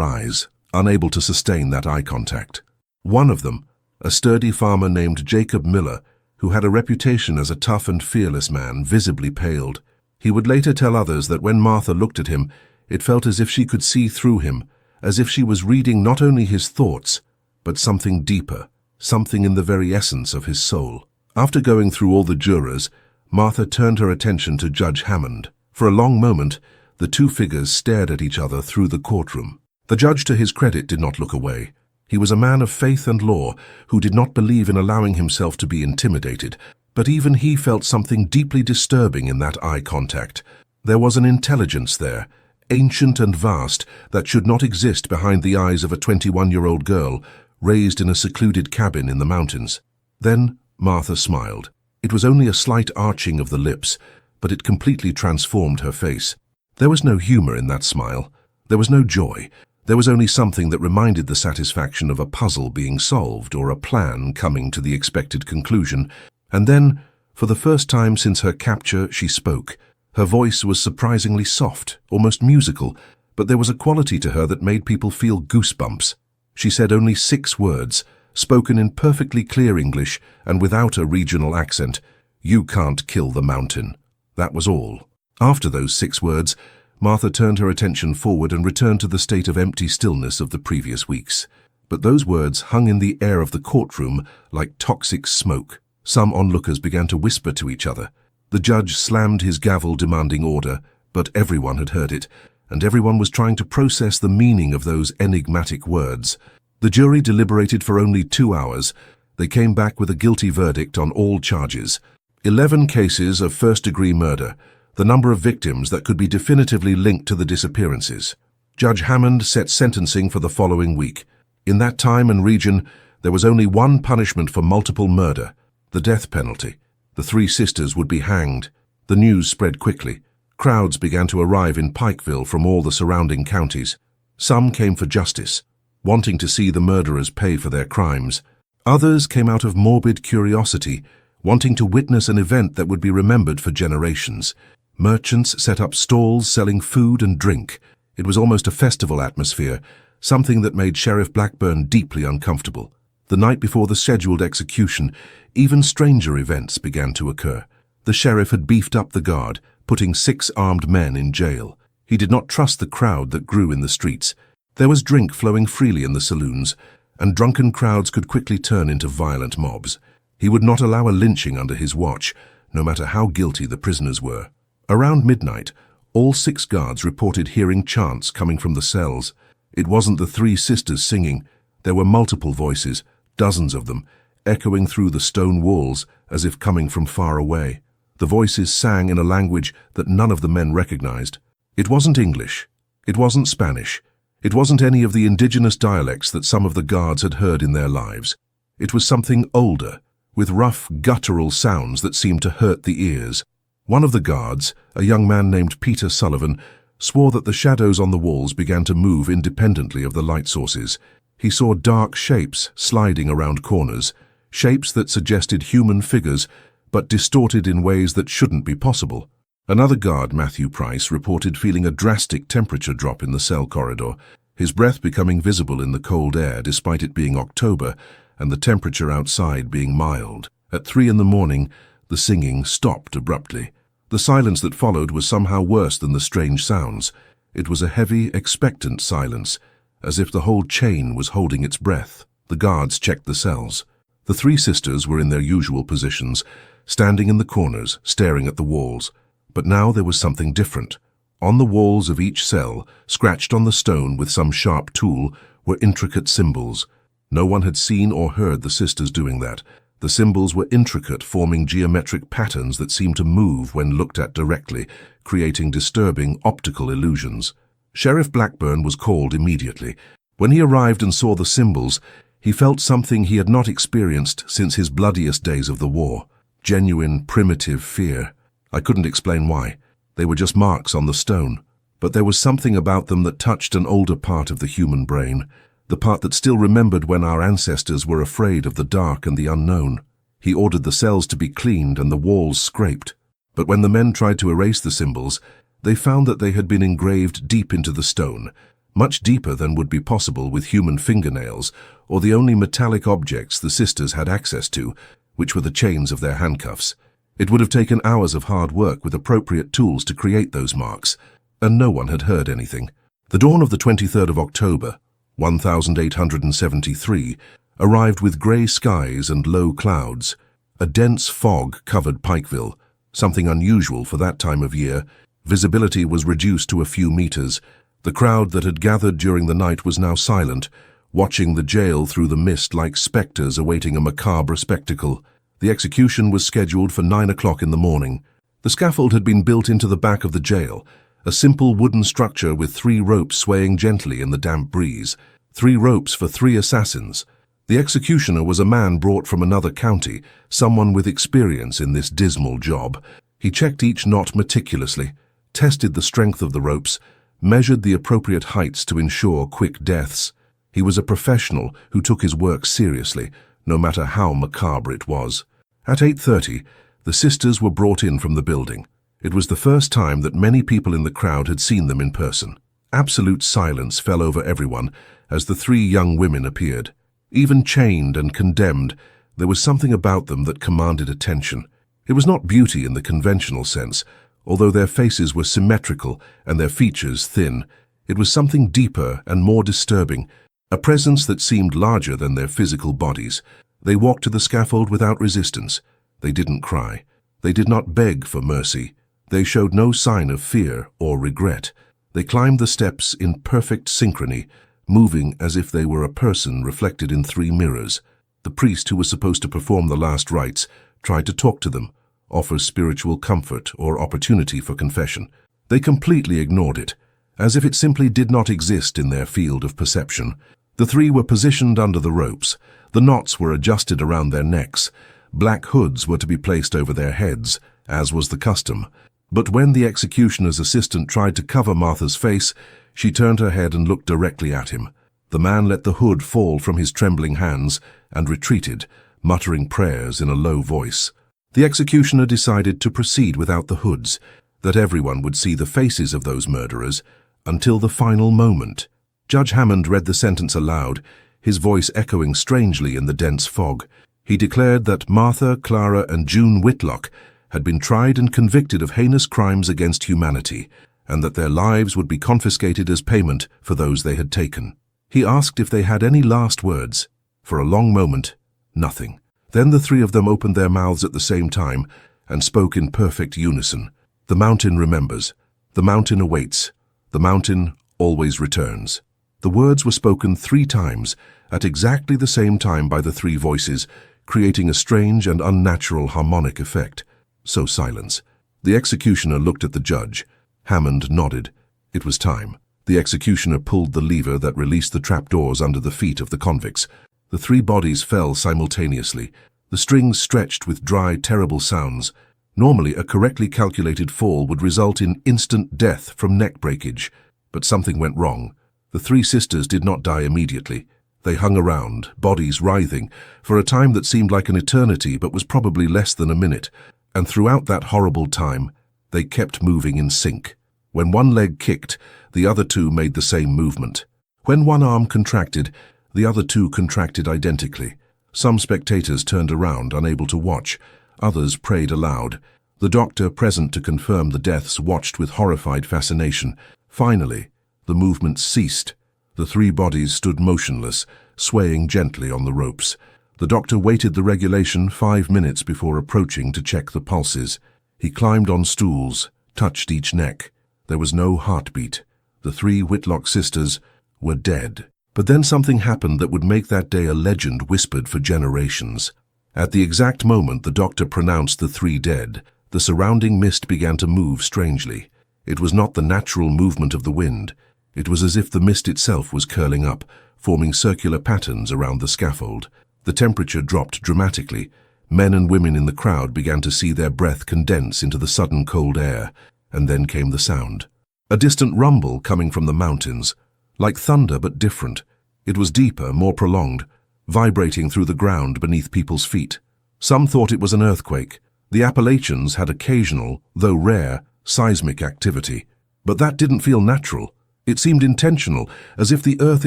eyes, unable to sustain that eye contact. One of them, a sturdy farmer named Jacob Miller, who had a reputation as a tough and fearless man, visibly paled. He would later tell others that when Martha looked at him, it felt as if she could see through him, as if she was reading not only his thoughts, but something deeper, something in the very essence of his soul. After going through all the jurors, Martha turned her attention to Judge Hammond. For a long moment, the two figures stared at each other through the courtroom. The judge, to his credit, did not look away. He was a man of faith and law who did not believe in allowing himself to be intimidated, but even he felt something deeply disturbing in that eye contact. There was an intelligence there, ancient and vast, that should not exist behind the eyes of a 21-year-old girl raised in a secluded cabin in the mountains. Then Martha smiled. It was only a slight arching of the lips, but it completely transformed her face. There was no humor in that smile. There was no joy. There was only something that reminded the satisfaction of a puzzle being solved or a plan coming to the expected conclusion. And then, for the first time since her capture, she spoke. Her voice was surprisingly soft, almost musical, but there was a quality to her that made people feel goosebumps. She said only 6 words, spoken in perfectly clear English and without a regional accent. "You can't kill the mountain." That was all. After those 6 words, Martha turned her attention forward and returned to the state of empty stillness of the previous weeks. But those words hung in the air of the courtroom like toxic smoke. Some onlookers began to whisper to each other. The judge slammed his gavel demanding order, but everyone had heard it, and everyone was trying to process the meaning of those enigmatic words. The jury deliberated for only 2 hours. They came back with a guilty verdict on all charges. 11 cases of first-degree murder, the number of victims that could be definitively linked to the disappearances. Judge Hammond set sentencing for the following week. In that time and region, there was only one punishment for multiple murder, the death penalty. The 3 sisters would be hanged. The news spread quickly. Crowds began to arrive in Pikeville from all the surrounding counties. Some came for justice, wanting to see the murderers pay for their crimes. Others came out of morbid curiosity, wanting to witness an event that would be remembered for generations. Merchants set up stalls selling food and drink. It was almost a festival atmosphere, something that made Sheriff Blackburn deeply uncomfortable. The night before the scheduled execution, even stranger events began to occur. The sheriff had beefed up the guard, putting 6 armed men in jail. He did not trust the crowd that grew in the streets. There was drink flowing freely in the saloons, and drunken crowds could quickly turn into violent mobs. He would not allow a lynching under his watch, no matter how guilty the prisoners were. Around midnight, all 6 guards reported hearing chants coming from the cells. It wasn't the 3 sisters singing. There were multiple voices, dozens of them, echoing through the stone walls as if coming from far away. The voices sang in a language that none of the men recognized. It wasn't English. It wasn't Spanish. It wasn't any of the indigenous dialects that some of the guards had heard in their lives. It was something older, with rough, guttural sounds that seemed to hurt the ears. One of the guards, a young man named Peter Sullivan, swore that the shadows on the walls began to move independently of the light sources. He saw dark shapes sliding around corners, shapes that suggested human figures, but distorted in ways that shouldn't be possible. Another guard, Matthew Price, reported feeling a drastic temperature drop in the cell corridor, his breath becoming visible in the cold air despite it being October and the temperature outside being mild. At 3 a.m, the singing stopped abruptly. The silence that followed was somehow worse than the strange sounds. It was a heavy, expectant silence, as if the whole chain was holding its breath. The guards checked the cells. The 3 sisters were in their usual positions, standing in the corners, staring at the walls. But now there was something different. On the walls of each cell, scratched on the stone with some sharp tool, were intricate symbols. No one had seen or heard the sisters doing that. The symbols were intricate, forming geometric patterns that seemed to move when looked at directly, creating disturbing optical illusions. Sheriff Blackburn was called immediately. When he arrived and saw the symbols, he felt something he had not experienced since his bloodiest days of the war. Genuine, primitive fear. I couldn't explain why. They were just marks on the stone. But there was something about them that touched an older part of the human brain, the part that still remembered when our ancestors were afraid of the dark and the unknown. He ordered the cells to be cleaned and the walls scraped. But when the men tried to erase the symbols, they found that they had been engraved deep into the stone, much deeper than would be possible with human fingernails or the only metallic objects the sisters had access to, which were the chains of their handcuffs. It would have taken hours of hard work with appropriate tools to create those marks, and no one had heard anything. The dawn of the 23rd of October, 1873, arrived with grey skies and low clouds. A dense fog covered Pikeville, something unusual for that time of year. Visibility was reduced to a few meters. The crowd that had gathered during the night was now silent, watching the jail through the mist like specters awaiting a macabre spectacle. The execution was scheduled for 9 o'clock in the morning. The scaffold had been built into the back of the jail, a simple wooden structure with 3 ropes swaying gently in the damp breeze. 3 ropes for 3 assassins. The executioner was a man brought from another county, someone with experience in this dismal job. He checked each knot meticulously, tested the strength of the ropes, measured the appropriate heights to ensure quick deaths. He was a professional who took his work seriously, no matter how macabre it was. At 8:30, the sisters were brought in from the building. It was the first time that many people in the crowd had seen them in person. Absolute silence fell over everyone as the 3 young women appeared. Even chained and condemned, there was something about them that commanded attention. It was not beauty in the conventional sense, although their faces were symmetrical and their features thin. It was something deeper and more disturbing, a presence that seemed larger than their physical bodies. They walked to the scaffold without resistance. They didn't cry. They did not beg for mercy. They showed no sign of fear or regret. They climbed the steps in perfect synchrony, moving as if they were a person reflected in 3 mirrors. The priest who was supposed to perform the last rites tried to talk to them, offer spiritual comfort or opportunity for confession. They completely ignored it, as if it simply did not exist in their field of perception. The 3 were positioned under the ropes. The knots were adjusted around their necks. Black hoods were to be placed over their heads, as was the custom. But when the executioner's assistant tried to cover Martha's face, she turned her head and looked directly at him. The man let the hood fall from his trembling hands and retreated, muttering prayers in a low voice. The executioner decided to proceed without the hoods, that everyone would see the faces of those murderers until the final moment. Judge Hammond read the sentence aloud, his voice echoing strangely in the dense fog. He declared that Martha, Clara, and June Whitlock had been tried and convicted of heinous crimes against humanity, and that their lives would be confiscated as payment for those they had taken. He asked if they had any last words. For a long moment, nothing. Then the 3 of them opened their mouths at the same time and spoke in perfect unison. The mountain remembers. The mountain awaits. The mountain always returns. The words were spoken 3 times, at exactly the same time by the 3 voices, creating a strange and unnatural harmonic effect. So silence. The executioner looked at the judge. Hammond nodded. It was time. The executioner pulled the lever that released the trapdoors under the feet of the convicts. The 3 bodies fell simultaneously. The strings stretched with dry, terrible sounds. Normally, a correctly calculated fall would result in instant death from neck breakage. But something went wrong. The 3 sisters did not die immediately. They hung around, bodies writhing, for a time that seemed like an eternity but was probably less than a minute. And throughout that horrible time, they kept moving in sync. When one leg kicked, the other 2 made the same movement. When one arm contracted, the other 2 contracted identically. Some spectators turned around, unable to watch. Others prayed aloud. The doctor present to confirm the deaths watched with horrified fascination. Finally, the movement ceased. The 3 bodies stood motionless, swaying gently on the ropes. The doctor waited the regulation 5 minutes before approaching to check the pulses. He climbed on stools, touched each neck. There was no heartbeat. The 3 Whitlock sisters were dead. But then something happened that would make that day a legend whispered for generations. At the exact moment the doctor pronounced the 3 dead, the surrounding mist began to move strangely. It was not the natural movement of the wind. It was as if the mist itself was curling up, forming circular patterns around the scaffold. The temperature dropped dramatically. Men and women in the crowd began to see their breath condense into the sudden cold air, and then came the sound. A distant rumble coming from the mountains, like thunder but different. It was deeper, more prolonged, vibrating through the ground beneath people's feet. Some thought it was an earthquake, The Appalachians had occasional, though rare, seismic activity, but that didn't feel natural. It seemed intentional, as if the earth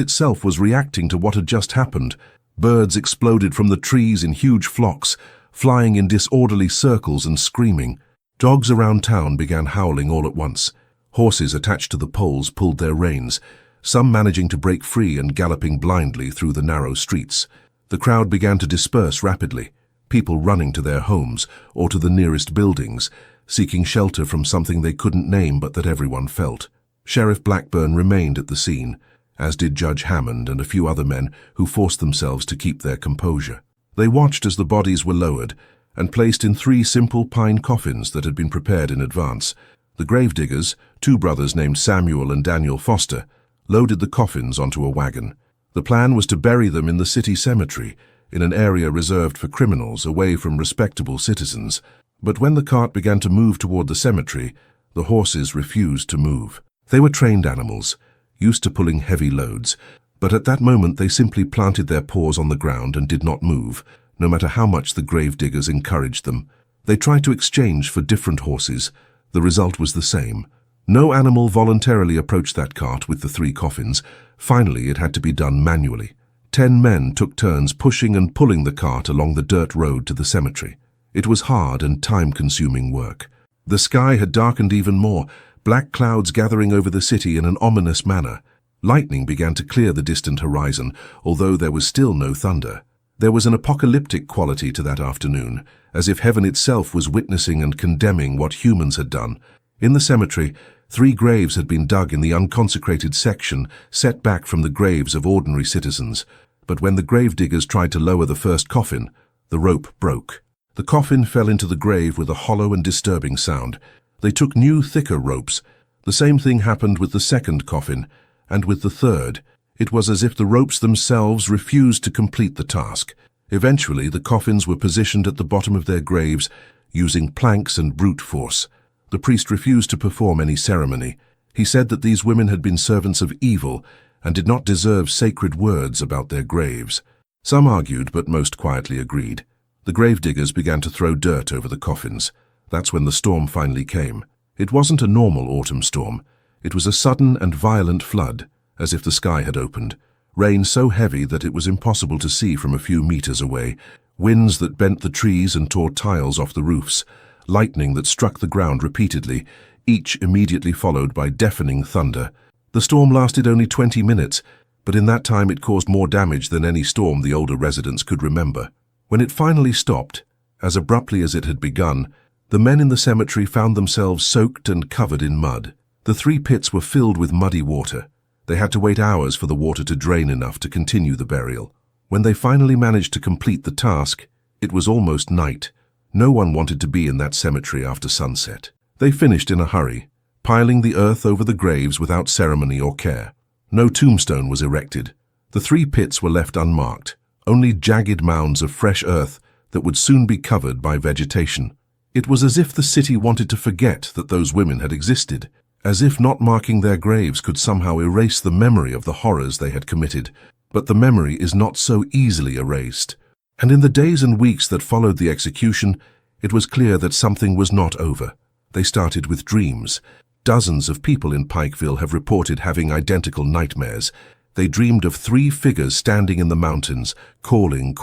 itself was reacting to what had just happened. Birds exploded from the trees in huge flocks, flying in disorderly circles and screaming. Dogs around town began howling all at once. Horses attached to the poles pulled their reins, some managing to break free and galloping blindly through the narrow streets. The crowd began to disperse rapidly, people running to their homes or to the nearest buildings, seeking shelter from something they couldn't name but that everyone felt. Sheriff Blackburn remained at the scene, as did Judge Hammond and a few other men who forced themselves to keep their composure. They watched as the bodies were lowered and placed in 3 simple pine coffins that had been prepared in advance. The gravediggers, 2 brothers named Samuel and Daniel Foster, loaded the coffins onto a wagon. The plan was to bury them in the city cemetery, in an area reserved for criminals away from respectable citizens. But when the cart began to move toward the cemetery, the horses refused to move. They were trained animals, used to pulling heavy loads, but at that moment they simply planted their paws on the ground and did not move, no matter how much the gravediggers encouraged them. They tried to exchange for different horses. The result was the same. No animal voluntarily approached that cart with the 3 coffins. Finally, it had to be done manually. 10 men took turns pushing and pulling the cart along the dirt road to the cemetery. It was hard and time-consuming work. The sky had darkened even more, black clouds gathering over the city in an ominous manner. Lightning began to clear the distant horizon, although there was still no thunder. There was an apocalyptic quality to that afternoon, as if heaven itself was witnessing and condemning what humans had done. In the cemetery, 3 graves had been dug in the unconsecrated section set back from the graves of ordinary citizens. But when the gravediggers tried to lower the first coffin, the rope broke. The coffin fell into the grave with a hollow and disturbing sound. They took new, thicker ropes. The same thing happened with the second coffin, and with the third. It was as if the ropes themselves refused to complete the task. Eventually, the coffins were positioned at the bottom of their graves, using planks and brute force. The priest refused to perform any ceremony. He said that these women had been servants of evil and did not deserve sacred words about their graves. Some argued, but most quietly agreed. The gravediggers began to throw dirt over the coffins. That's when the storm finally came. It wasn't a normal autumn storm. It was a sudden and violent flood, as if the sky had opened. Rain so heavy that it was impossible to see from a few meters away. Winds that bent the trees and tore tiles off the roofs. Lightning that struck the ground repeatedly, each immediately followed by deafening thunder. The storm lasted only 20 minutes, but in that time it caused more damage than any storm the older residents could remember. When it finally stopped, as abruptly as it had begun, the men in the cemetery found themselves soaked and covered in mud. The 3 pits were filled with muddy water. They had to wait hours for the water to drain enough to continue the burial. When they finally managed to complete the task, it was almost night. No one wanted to be in that cemetery after sunset. They finished in a hurry, piling the earth over the graves without ceremony or care. No tombstone was erected. The 3 pits were left unmarked, only jagged mounds of fresh earth that would soon be covered by vegetation. It was as if the city wanted to forget that those women had existed, as if not marking their graves could somehow erase the memory of the horrors they had committed. But the memory is not so easily erased. And in the days and weeks that followed the execution, it was clear that something was not over. They started with dreams. Dozens of people in Pikeville have reported having identical nightmares. They dreamed of 3 figures standing in the mountains, calling,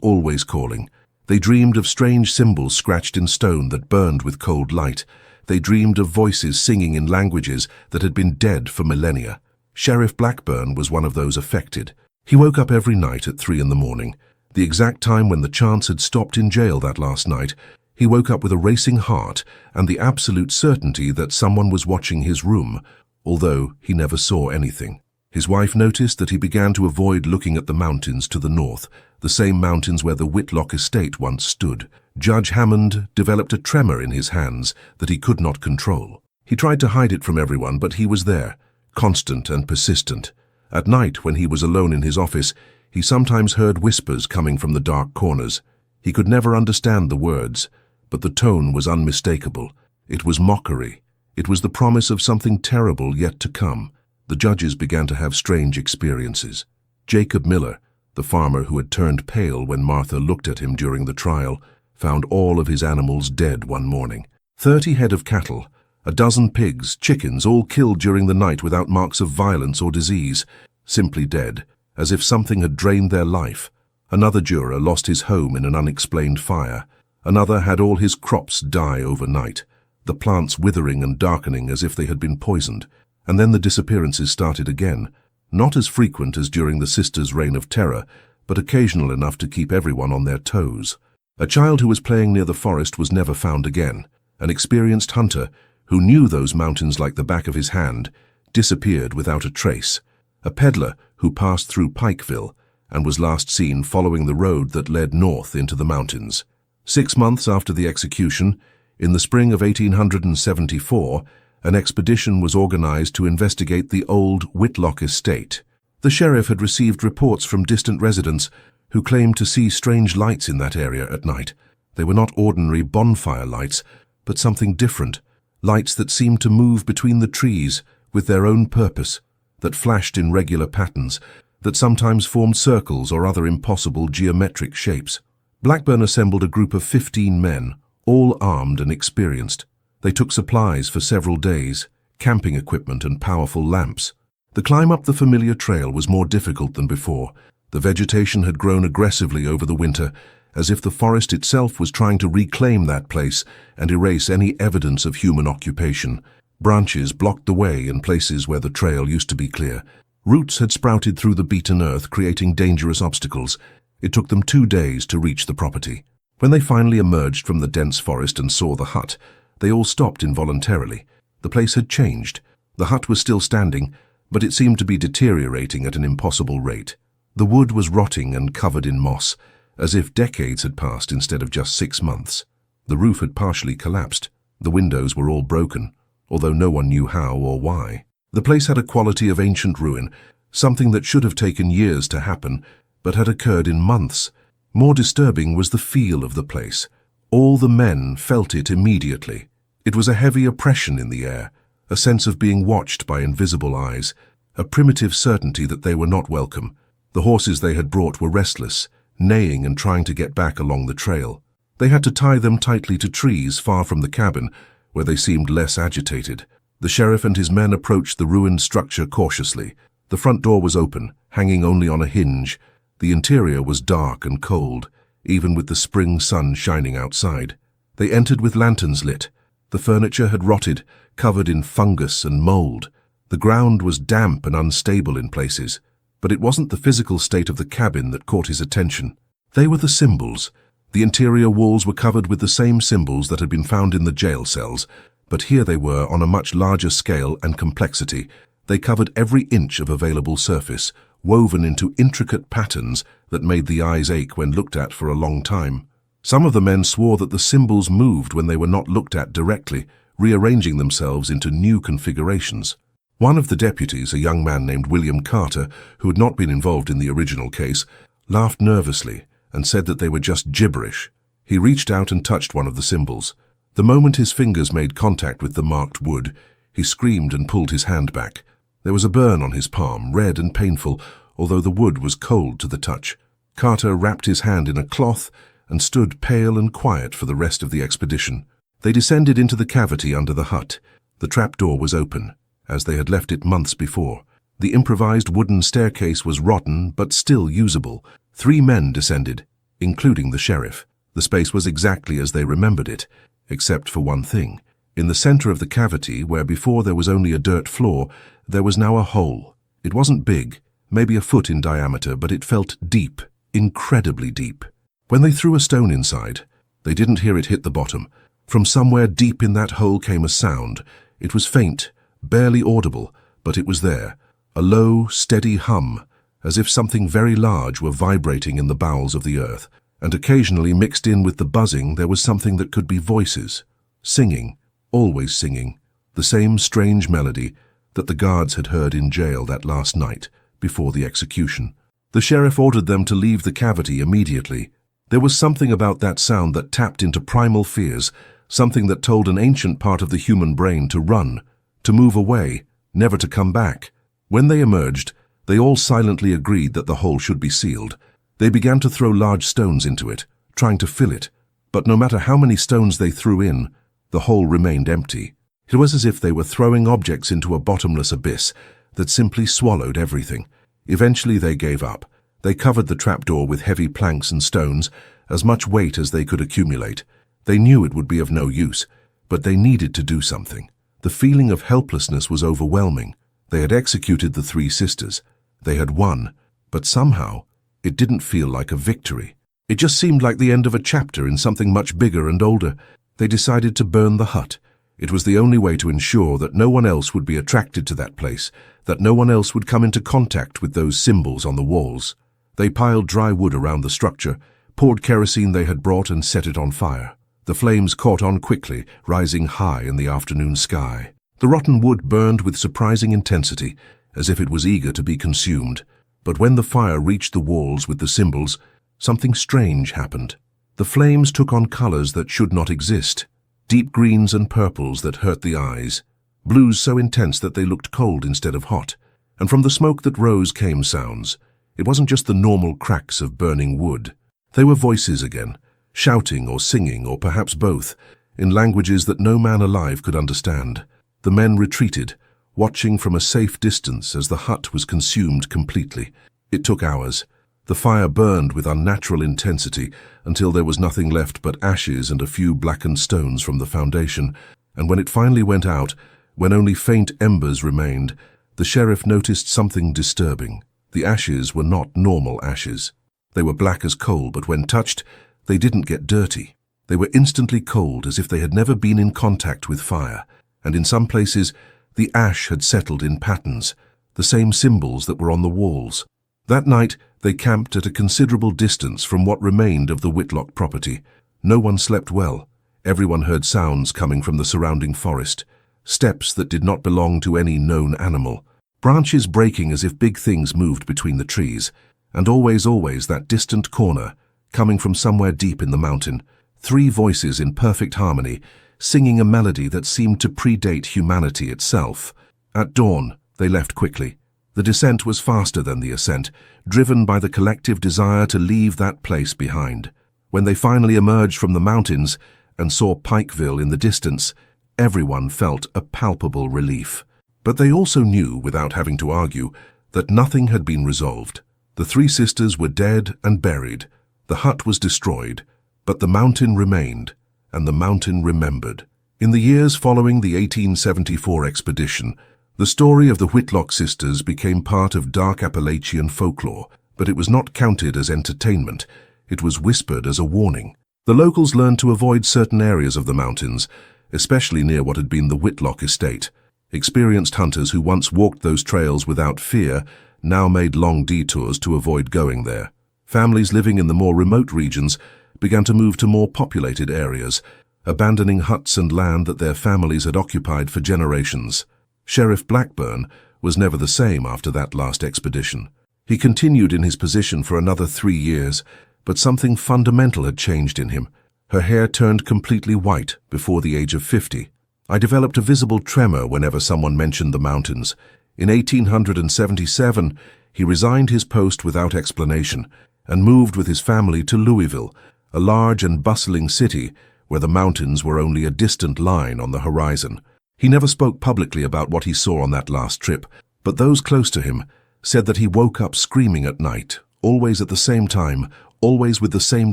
always calling. They dreamed of strange symbols scratched in stone that burned with cold light. They dreamed of voices singing in languages that had been dead for millennia. Sheriff Blackburn was one of those affected. He woke up every night at 3 in the morning. The exact time when the chance had stopped in jail that last night, he woke up with a racing heart and the absolute certainty that someone was watching his room, although he never saw anything. His wife noticed that he began to avoid looking at the mountains to the north, the same mountains where the Whitlock estate once stood. Judge Hammond developed a tremor in his hands that he could not control. He tried to hide it from everyone, but he was there, constant and persistent. At night, when he was alone in his office, he sometimes heard whispers coming from the dark corners. He could never understand the words, but the tone was unmistakable. It was mockery. It was the promise of something terrible yet to come. The judges began to have strange experiences. Jacob Miller, the farmer who had turned pale when Martha looked at him during the trial, found all of his animals dead one morning. 30 head of cattle, a dozen pigs, chickens, all killed during the night without marks of violence or disease, simply dead, as if something had drained their life. Another juror lost his home in an unexplained fire. Another had all his crops die overnight, the plants withering and darkening as if they had been poisoned. And then the disappearances started again, not as frequent as during the sisters' reign of terror, but occasional enough to keep everyone on their toes. A child who was playing near the forest was never found again. An experienced hunter, who knew those mountains like the back of his hand, disappeared without a trace. A peddler who passed through Pikeville and was last seen following the road that led north into the mountains. 6 months after the execution, in the spring of 1874, an expedition was organized to investigate the old Whitlock estate. The sheriff had received reports from distant residents who claimed to see strange lights in that area at night. They were not ordinary bonfire lights, but something different, lights that seemed to move between the trees with their own purpose, that flashed in regular patterns, that sometimes formed circles or other impossible geometric shapes. Blackburn assembled a group of 15 men, all armed and experienced. They took supplies for several days, camping equipment and powerful lamps. The climb up the familiar trail was more difficult than before. The vegetation had grown aggressively over the winter, as if the forest itself was trying to reclaim that place and erase any evidence of human occupation. Branches blocked the way in places where the trail used to be clear. Roots had sprouted through the beaten earth, creating dangerous obstacles. It took them 2 days to reach the property. When they finally emerged from the dense forest and saw the hut, they all stopped involuntarily. The place had changed. The hut was still standing, but it seemed to be deteriorating at an impossible rate. The wood was rotting and covered in moss, as if decades had passed instead of just 6 months. The roof had partially collapsed. The windows were all broken, although no one knew how or why. The place had a quality of ancient ruin, something that should have taken years to happen, but had occurred in months. More disturbing was the feel of the place. All the men felt it immediately. It was a heavy oppression in the air, a sense of being watched by invisible eyes, a primitive certainty that they were not welcome. The horses they had brought were restless, neighing and trying to get back along the trail. They had to tie them tightly to trees far from the cabin, where they seemed less agitated. The sheriff and his men approached the ruined structure cautiously. The front door was open, hanging only on a hinge. The interior was dark and cold, even with the spring sun shining outside. They entered with lanterns lit. The furniture had rotted, covered in fungus and mold. The ground was damp and unstable in places. But it wasn't the physical state of the cabin that caught his attention. They were the symbols. The interior walls were covered with the same symbols that had been found in the jail cells, but here they were on a much larger scale and complexity. They covered every inch of available surface, woven into intricate patterns that made the eyes ache when looked at for a long time. Some of the men swore that the symbols moved when they were not looked at directly, rearranging themselves into new configurations. One of the deputies, a young man named William Carter, who had not been involved in the original case, laughed nervously and said that they were just gibberish. He reached out and touched one of the symbols. The moment his fingers made contact with the marked wood, he screamed and pulled his hand back. There was a burn on his palm, red and painful, although the wood was cold to the touch. Carter wrapped his hand in a cloth and stood pale and quiet for the rest of the expedition. They descended into the cavity under the hut. The trapdoor was open, as they had left it months before. The improvised wooden staircase was rotten, but still usable. 3 men descended, including the sheriff. The space was exactly as they remembered it, except for one thing. In the center of the cavity, where before there was only a dirt floor, there was now a hole. It wasn't big, maybe a foot in diameter, but it felt deep, incredibly deep. When they threw a stone inside, they didn't hear it hit the bottom. From somewhere deep in that hole came a sound. It was faint, barely audible, but it was there. A low, steady hum, as if something very large were vibrating in the bowels of the earth. And occasionally mixed in with the buzzing there was something that could be voices. Singing, always singing, the same strange melody that the guards had heard in jail that last night before the execution. The sheriff ordered them to leave the cavity immediately. There was something about that sound that tapped into primal fears, something that told an ancient part of the human brain to run, to move away, never to come back. When they emerged, they all silently agreed that the hole should be sealed. They began to throw large stones into it, trying to fill it, But no matter how many stones they threw in, the hole remained empty. It was as if they were throwing objects into a bottomless abyss that simply swallowed everything. Eventually they gave up. They covered the trapdoor with heavy planks and stones, as much weight as they could accumulate. They knew it would be of no use, but they needed to do something. The feeling of helplessness was overwhelming. They had executed the three sisters. They had won, but somehow it didn't feel like a victory. It just seemed like the end of a chapter in something much bigger and older. They decided to burn the hut. It was the only way to ensure that no one else would be attracted to that place, that no one else would come into contact with those symbols on the walls. They piled dry wood around the structure, poured kerosene they had brought and set it on fire. The flames caught on quickly, rising high in the afternoon sky. The rotten wood burned with surprising intensity, as if it was eager to be consumed. But when the fire reached the walls with the symbols, something strange happened. The flames took on colors that should not exist. Deep greens and purples that hurt the eyes, blues so intense that they looked cold instead of hot, and from the smoke that rose came sounds. It wasn't just the normal cracks of burning wood. They were voices again, shouting or singing or perhaps both, in languages that no man alive could understand. The men retreated, watching from a safe distance as the hut was consumed completely. It took hours. The fire burned with unnatural intensity until there was nothing left but ashes and a few blackened stones from the foundation, and when it finally went out, when only faint embers remained, the sheriff noticed something disturbing. The ashes were not normal ashes. They were black as coal, but when touched, they didn't get dirty. They were instantly cold, as if they had never been in contact with fire, and in some places, the ash had settled in patterns, the same symbols that were on the walls. That night, they camped at a considerable distance from what remained of the Whitlock property. No one slept well. Everyone heard sounds coming from the surrounding forest, steps that did not belong to any known animal, branches breaking as if big things moved between the trees, and always that distant corner, coming from somewhere deep in the mountain, three voices in perfect harmony, singing a melody that seemed to predate humanity itself. At dawn, they left quickly. The descent was faster than the ascent, driven by the collective desire to leave that place behind. When they finally emerged from the mountains and saw Pikeville in the distance, everyone felt a palpable relief. But they also knew, without having to argue, that nothing had been resolved. The three sisters were dead and buried. The hut was destroyed, but the mountain remained, and the mountain remembered. In the years following the 1874 expedition, the story of the Whitlock sisters became part of dark Appalachian folklore, but it was not counted as entertainment. It was whispered as a warning. The locals learned to avoid certain areas of the mountains, especially near what had been the Whitlock estate. Experienced hunters who once walked those trails without fear now made long detours to avoid going there. Families living in the more remote regions began to move to more populated areas, abandoning huts and land that their families had occupied for generations. Sheriff Blackburn was never the same after that last expedition. He continued in his position for another 3 years, but something fundamental had changed in him. Her hair turned completely white before the age of 50. I developed a visible tremor whenever someone mentioned the mountains. In 1877, he resigned his post without explanation and moved with his family to Louisville, a large and bustling city where the mountains were only a distant line on the horizon. He never spoke publicly about what he saw on that last trip, but those close to him said that he woke up screaming at night, always at the same time, always with the same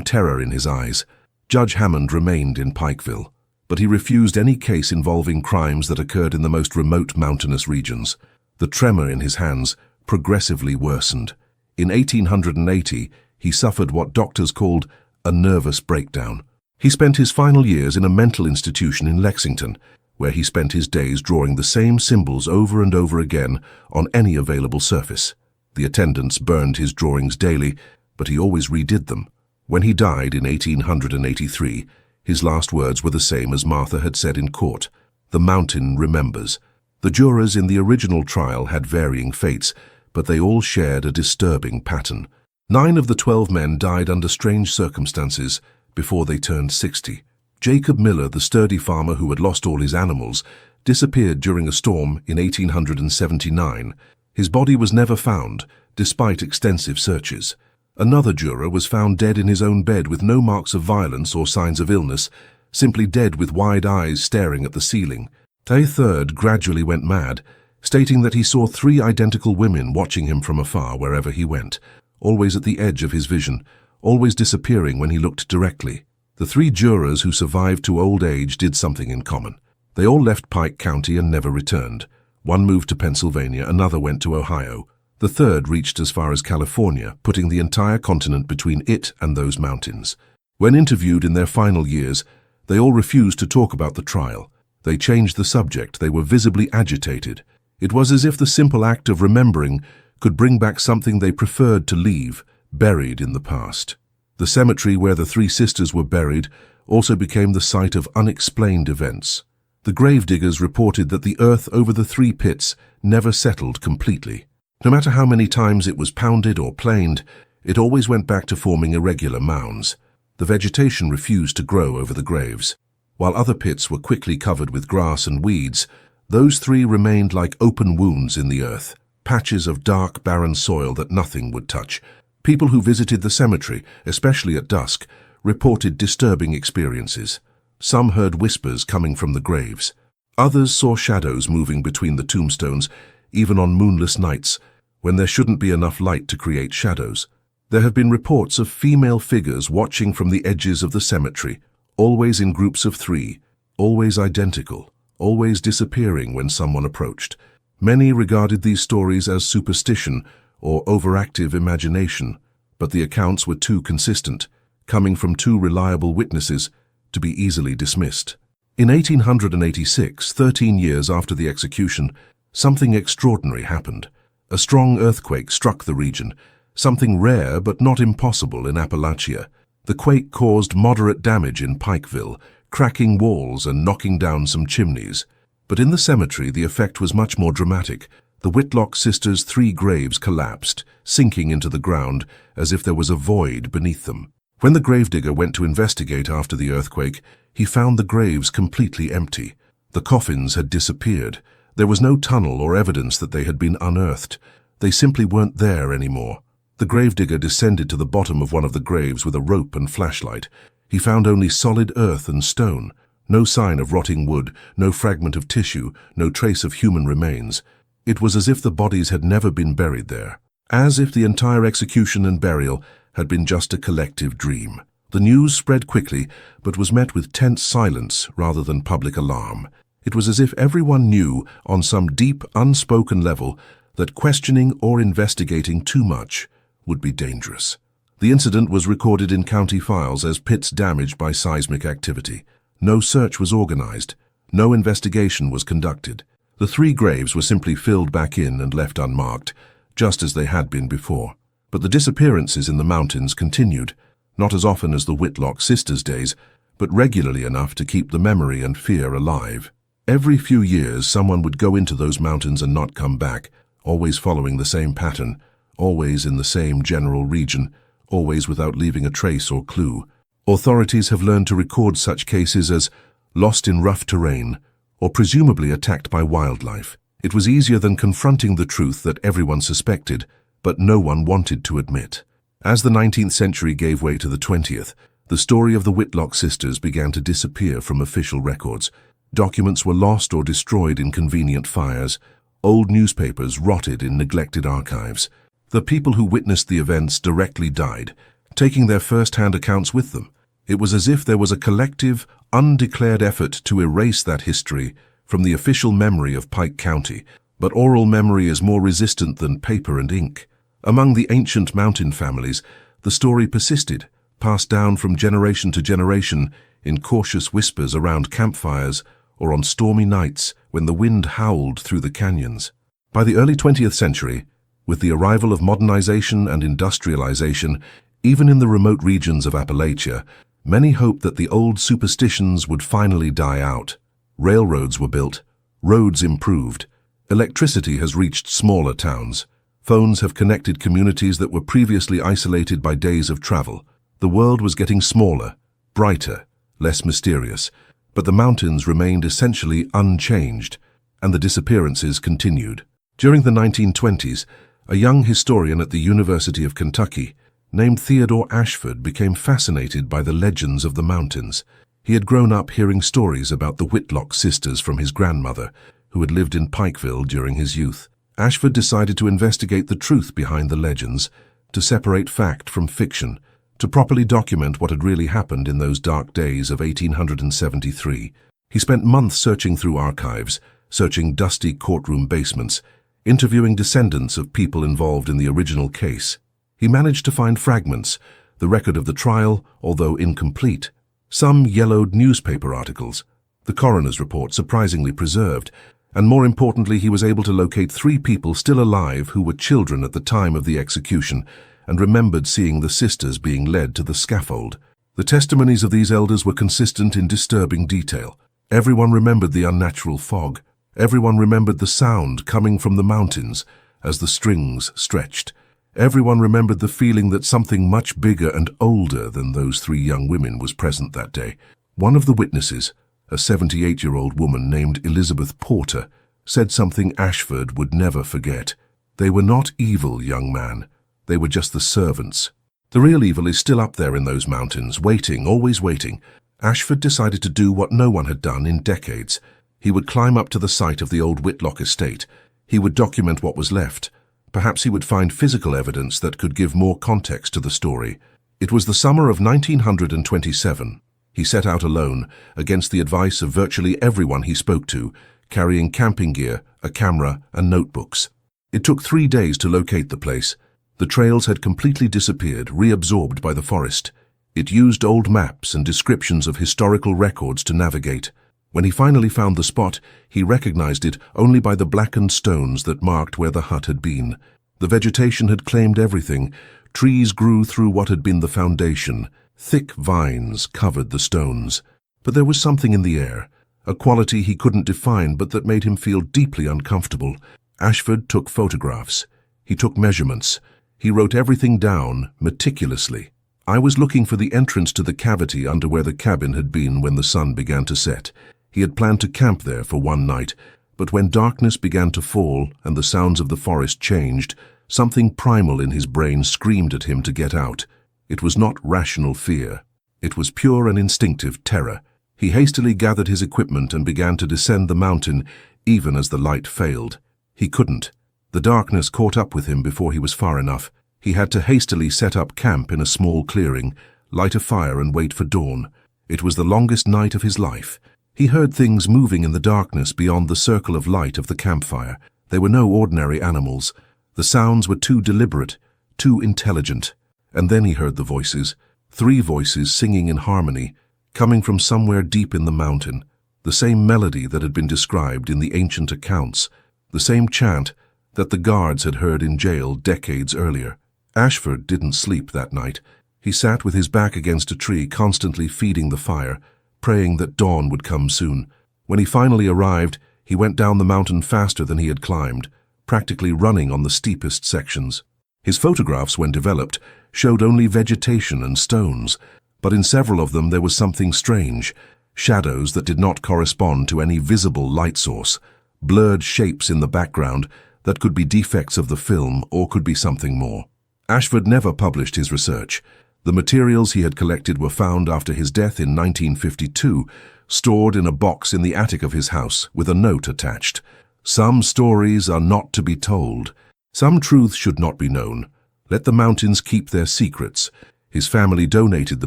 terror in his eyes. Judge Hammond remained in Pikeville, but he refused any case involving crimes that occurred in the most remote mountainous regions. The tremor in his hands progressively worsened. In 1880, he suffered what doctors called a nervous breakdown. He spent his final years in a mental institution in Lexington, where he spent his days drawing the same symbols over and over again on any available surface. The attendants burned his drawings daily, but he always redid them. When he died in 1883, his last words were the same as Martha had said in court: "The mountain remembers." The jurors in the original trial had varying fates, but they all shared a disturbing pattern. 9 of the 12 men died under strange circumstances before they turned 60. Jacob Miller, the sturdy farmer who had lost all his animals, disappeared during a storm in 1879. His body was never found, despite extensive searches. Another juror was found dead in his own bed with no marks of violence or signs of illness, simply dead with wide eyes staring at the ceiling. A third gradually went mad, stating that he saw 3 identical women watching him from afar wherever he went, always at the edge of his vision, always disappearing when he looked directly. The 3 jurors who survived to old age did something in common. They all left Pike County and never returned. One moved to Pennsylvania, another went to Ohio. The third reached as far as California, putting the entire continent between it and those mountains. When interviewed in their final years, they all refused to talk about the trial. They changed the subject. They were visibly agitated. It was as if the simple act of remembering could bring back something they preferred to leave, buried in the past. The cemetery where the 3 sisters were buried also became the site of unexplained events. The gravediggers reported that the earth over the 3 pits never settled completely. No matter how many times it was pounded or planed, it always went back to forming irregular mounds. The vegetation refused to grow over the graves. While other pits were quickly covered with grass and weeds, those 3 remained like open wounds in the earth, patches of dark, barren soil that nothing would touch. People who visited the cemetery, especially at dusk, reported disturbing experiences. Some heard whispers coming from the graves. Others saw shadows moving between the tombstones, even on moonless nights, when there shouldn't be enough light to create shadows. There have been reports of female figures watching from the edges of the cemetery, always in groups of 3, always identical, always disappearing when someone approached. Many regarded these stories as superstition or overactive imagination, but the accounts were too consistent, coming from 2 reliable witnesses, to be easily dismissed. In 1886, 13 years after the execution, something extraordinary happened. A strong earthquake struck the region, something rare but not impossible in Appalachia. The quake caused moderate damage in Pikeville, cracking walls and knocking down some chimneys. But in the cemetery, the effect was much more dramatic. The Whitlock sisters' 3 graves collapsed, sinking into the ground as if there was a void beneath them. When the gravedigger went to investigate after the earthquake, he found the graves completely empty. The coffins had disappeared. There was no tunnel or evidence that they had been unearthed. They simply weren't there anymore. The gravedigger descended to the bottom of one of the graves with a rope and flashlight. He found only solid earth and stone. No sign of rotting wood, no fragment of tissue, no trace of human remains. It was as if the bodies had never been buried there. As if the entire execution and burial had been just a collective dream. The news spread quickly, but was met with tense silence rather than public alarm. It was as if everyone knew, on some deep, unspoken level, that questioning or investigating too much would be dangerous. The incident was recorded in county files as pits damaged by seismic activity. No search was organized. No investigation was conducted. The 3 graves were simply filled back in and left unmarked, just as they had been before. But the disappearances in the mountains continued, not as often as the Whitlock sisters' days, but regularly enough to keep the memory and fear alive. Every few years, someone would go into those mountains and not come back, always following the same pattern, always in the same general region, always without leaving a trace or clue. Authorities have learned to record such cases as lost in rough terrain, or presumably attacked by wildlife. It was easier than confronting the truth that everyone suspected, but no one wanted to admit. As the 19th century gave way to the 20th, the story of the Whitlock sisters began to disappear from official records. Documents were lost or destroyed in convenient fires. Old newspapers rotted in neglected archives. The people who witnessed the events directly died, taking their first-hand accounts with them. It was as if there was a collective, undeclared effort to erase that history from the official memory of Pike County, but oral memory is more resistant than paper and ink. Among the ancient mountain families, the story persisted, passed down from generation to generation in cautious whispers around campfires or on stormy nights when the wind howled through the canyons. By the early 20th century, with the arrival of modernization and industrialization, even in the remote regions of Appalachia, many hoped that the old superstitions would finally die out. Railroads were built, roads improved, electricity has reached smaller towns, phones have connected communities that were previously isolated by days of travel. The world was getting smaller, brighter, less mysterious, but the mountains remained essentially unchanged, and the disappearances continued. During the 1920s, a young historian at the University of Kentucky, named Theodore Ashford, became fascinated by the legends of the mountains. He had grown up hearing stories about the Whitlock sisters from his grandmother, who had lived in Pikeville during his youth. Ashford decided to investigate the truth behind the legends, to separate fact from fiction, to properly document what had really happened in those dark days of 1873. He spent months searching through archives, searching dusty courtroom basements, interviewing descendants of people involved in the original case. He managed to find fragments, the record of the trial, although incomplete, some yellowed newspaper articles, the coroner's report surprisingly preserved, and more importantly, he was able to locate 3 people still alive who were children at the time of the execution and remembered seeing the sisters being led to the scaffold. The testimonies of these elders were consistent in disturbing detail. Everyone remembered the unnatural fog. Everyone remembered the sound coming from the mountains as the strings stretched. Everyone remembered the feeling that something much bigger and older than those 3 young women was present that day. One of the witnesses, a 78-year-old woman named Elizabeth Porter, said something Ashford would never forget. They were not evil, young man. They were just the servants. The real evil is still up there in those mountains, waiting, always waiting. Ashford decided to do what no one had done in decades. He would climb up to the site of the old Whitlock estate. He would document what was left. Perhaps he would find physical evidence that could give more context to the story. It was the summer of 1927. He set out alone, against the advice of virtually everyone he spoke to, carrying camping gear, a camera, and notebooks. It took 3 days to locate the place. The trails had completely disappeared, reabsorbed by the forest. It used old maps and descriptions of historical records to navigate. When he finally found the spot, he recognized it only by the blackened stones that marked where the hut had been. The vegetation had claimed everything. Trees grew through what had been the foundation. Thick vines covered the stones. But there was something in the air, a quality he couldn't define but that made him feel deeply uncomfortable. Ashford took photographs. He took measurements. He wrote everything down meticulously. I was looking for the entrance to the cavity under where the cabin had been when the sun began to set. He had planned to camp there for one night, but when darkness began to fall and the sounds of the forest changed, something primal in his brain screamed at him to get out. It was not rational fear. It was pure and instinctive terror. He hastily gathered his equipment and began to descend the mountain, even as the light failed. He couldn't. The darkness caught up with him before he was far enough. He had to hastily set up camp in a small clearing, light a fire and wait for dawn. It was the longest night of his life. He heard things moving in the darkness beyond the circle of light of the campfire. They were no ordinary animals. The sounds were too deliberate, too intelligent. And then he heard the voices, 3 voices singing in harmony, coming from somewhere deep in the mountain, the same melody that had been described in the ancient accounts, the same chant that the guards had heard in jail decades earlier. Ashford didn't sleep that night. He sat with his back against a tree, constantly feeding the fire, praying that dawn would come soon. When he finally arrived, he went down the mountain faster than he had climbed, practically running on the steepest sections. His photographs, when developed, showed only vegetation and stones, but in several of them there was something strange, shadows that did not correspond to any visible light source, blurred shapes in the background that could be defects of the film or could be something more. Ashford never published his research. The materials he had collected were found after his death in 1952, stored in a box in the attic of his house with a note attached. Some stories are not to be told. Some truths should not be known. Let the mountains keep their secrets. His family donated the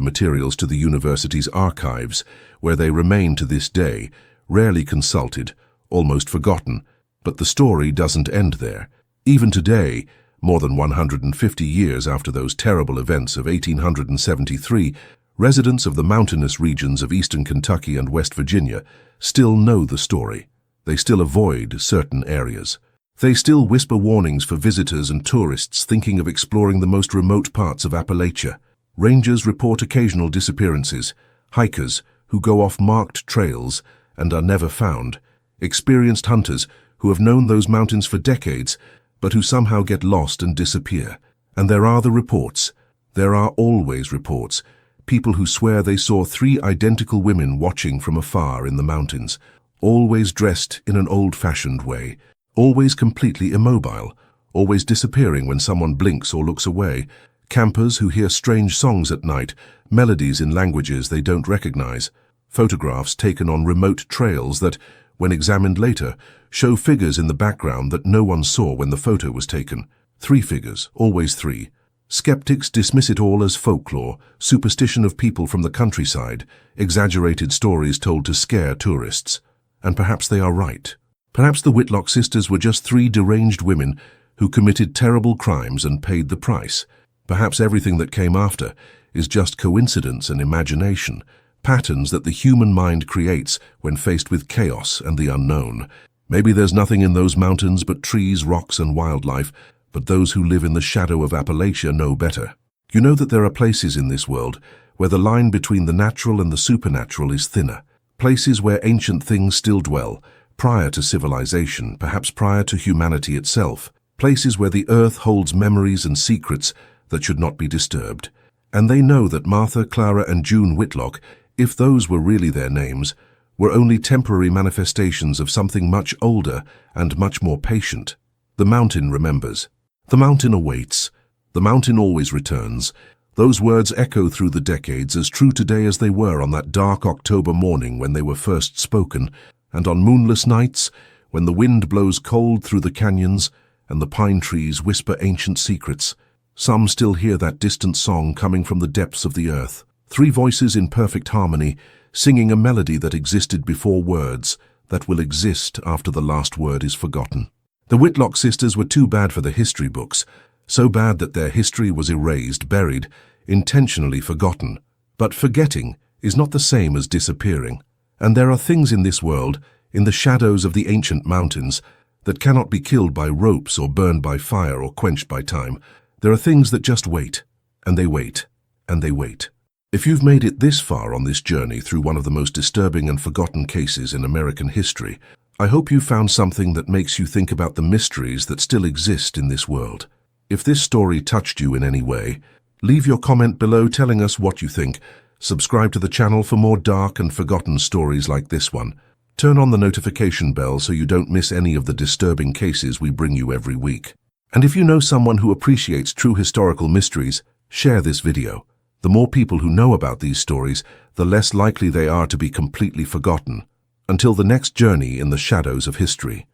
materials to the university's archives, where they remain to this day, rarely consulted, almost forgotten. But the story doesn't end there. Even today, more than 150 years after those terrible events of 1873, residents of the mountainous regions of eastern Kentucky and West Virginia still know the story. They still avoid certain areas. They still whisper warnings for visitors and tourists thinking of exploring the most remote parts of Appalachia. Rangers report occasional disappearances, hikers who go off marked trails and are never found, experienced hunters who have known those mountains for decades but who somehow get lost and disappear. And there are the reports. There are always reports. People who swear they saw 3 identical women watching from afar in the mountains, always dressed in an old-fashioned way, always completely immobile, always disappearing when someone blinks or looks away, campers who hear strange songs at night, melodies in languages they don't recognize, photographs taken on remote trails that, when examined later, show figures in the background that no one saw when the photo was taken. 3 figures, always 3. Skeptics dismiss it all as folklore, superstition of people from the countryside, exaggerated stories told to scare tourists. And perhaps they are right. Perhaps the Whitlock sisters were just 3 deranged women who committed terrible crimes and paid the price. Perhaps everything that came after is just coincidence and imagination, patterns that the human mind creates when faced with chaos and the unknown. Maybe there's nothing in those mountains but trees, rocks, and wildlife, but those who live in the shadow of Appalachia know better. You know that there are places in this world where the line between the natural and the supernatural is thinner, places where ancient things still dwell, prior to civilization, perhaps prior to humanity itself, places where the earth holds memories and secrets that should not be disturbed. And they know that Martha, Clara, and June Whitlock, if those were really their names, were only temporary manifestations of something much older and much more patient. The mountain remembers. The mountain awaits. The mountain always returns. Those words echo through the decades, as true today as they were on that dark October morning when they were first spoken, and on moonless nights when the wind blows cold through the canyons and the pine trees whisper ancient secrets. Some still hear that distant song coming from the depths of the earth. 3 voices in perfect harmony, singing a melody that existed before words, that will exist after the last word is forgotten. The Whitlock sisters were too bad for the history books, so bad that their history was erased, buried, intentionally forgotten. But forgetting is not the same as disappearing. And there are things in this world, in the shadows of the ancient mountains, that cannot be killed by ropes or burned by fire or quenched by time. There are things that just wait, and they wait, and they wait. If you've made it this far on this journey through one of the most disturbing and forgotten cases in American history, I hope you found something that makes you think about the mysteries that still exist in this world. If this story touched you in any way, leave your comment below telling us what you think. Subscribe to the channel for more dark and forgotten stories like this one. Turn on the notification bell so you don't miss any of the disturbing cases we bring you every week. And if you know someone who appreciates true historical mysteries, share this video. The more people who know about these stories, the less likely they are to be completely forgotten. Until the next journey in the shadows of history.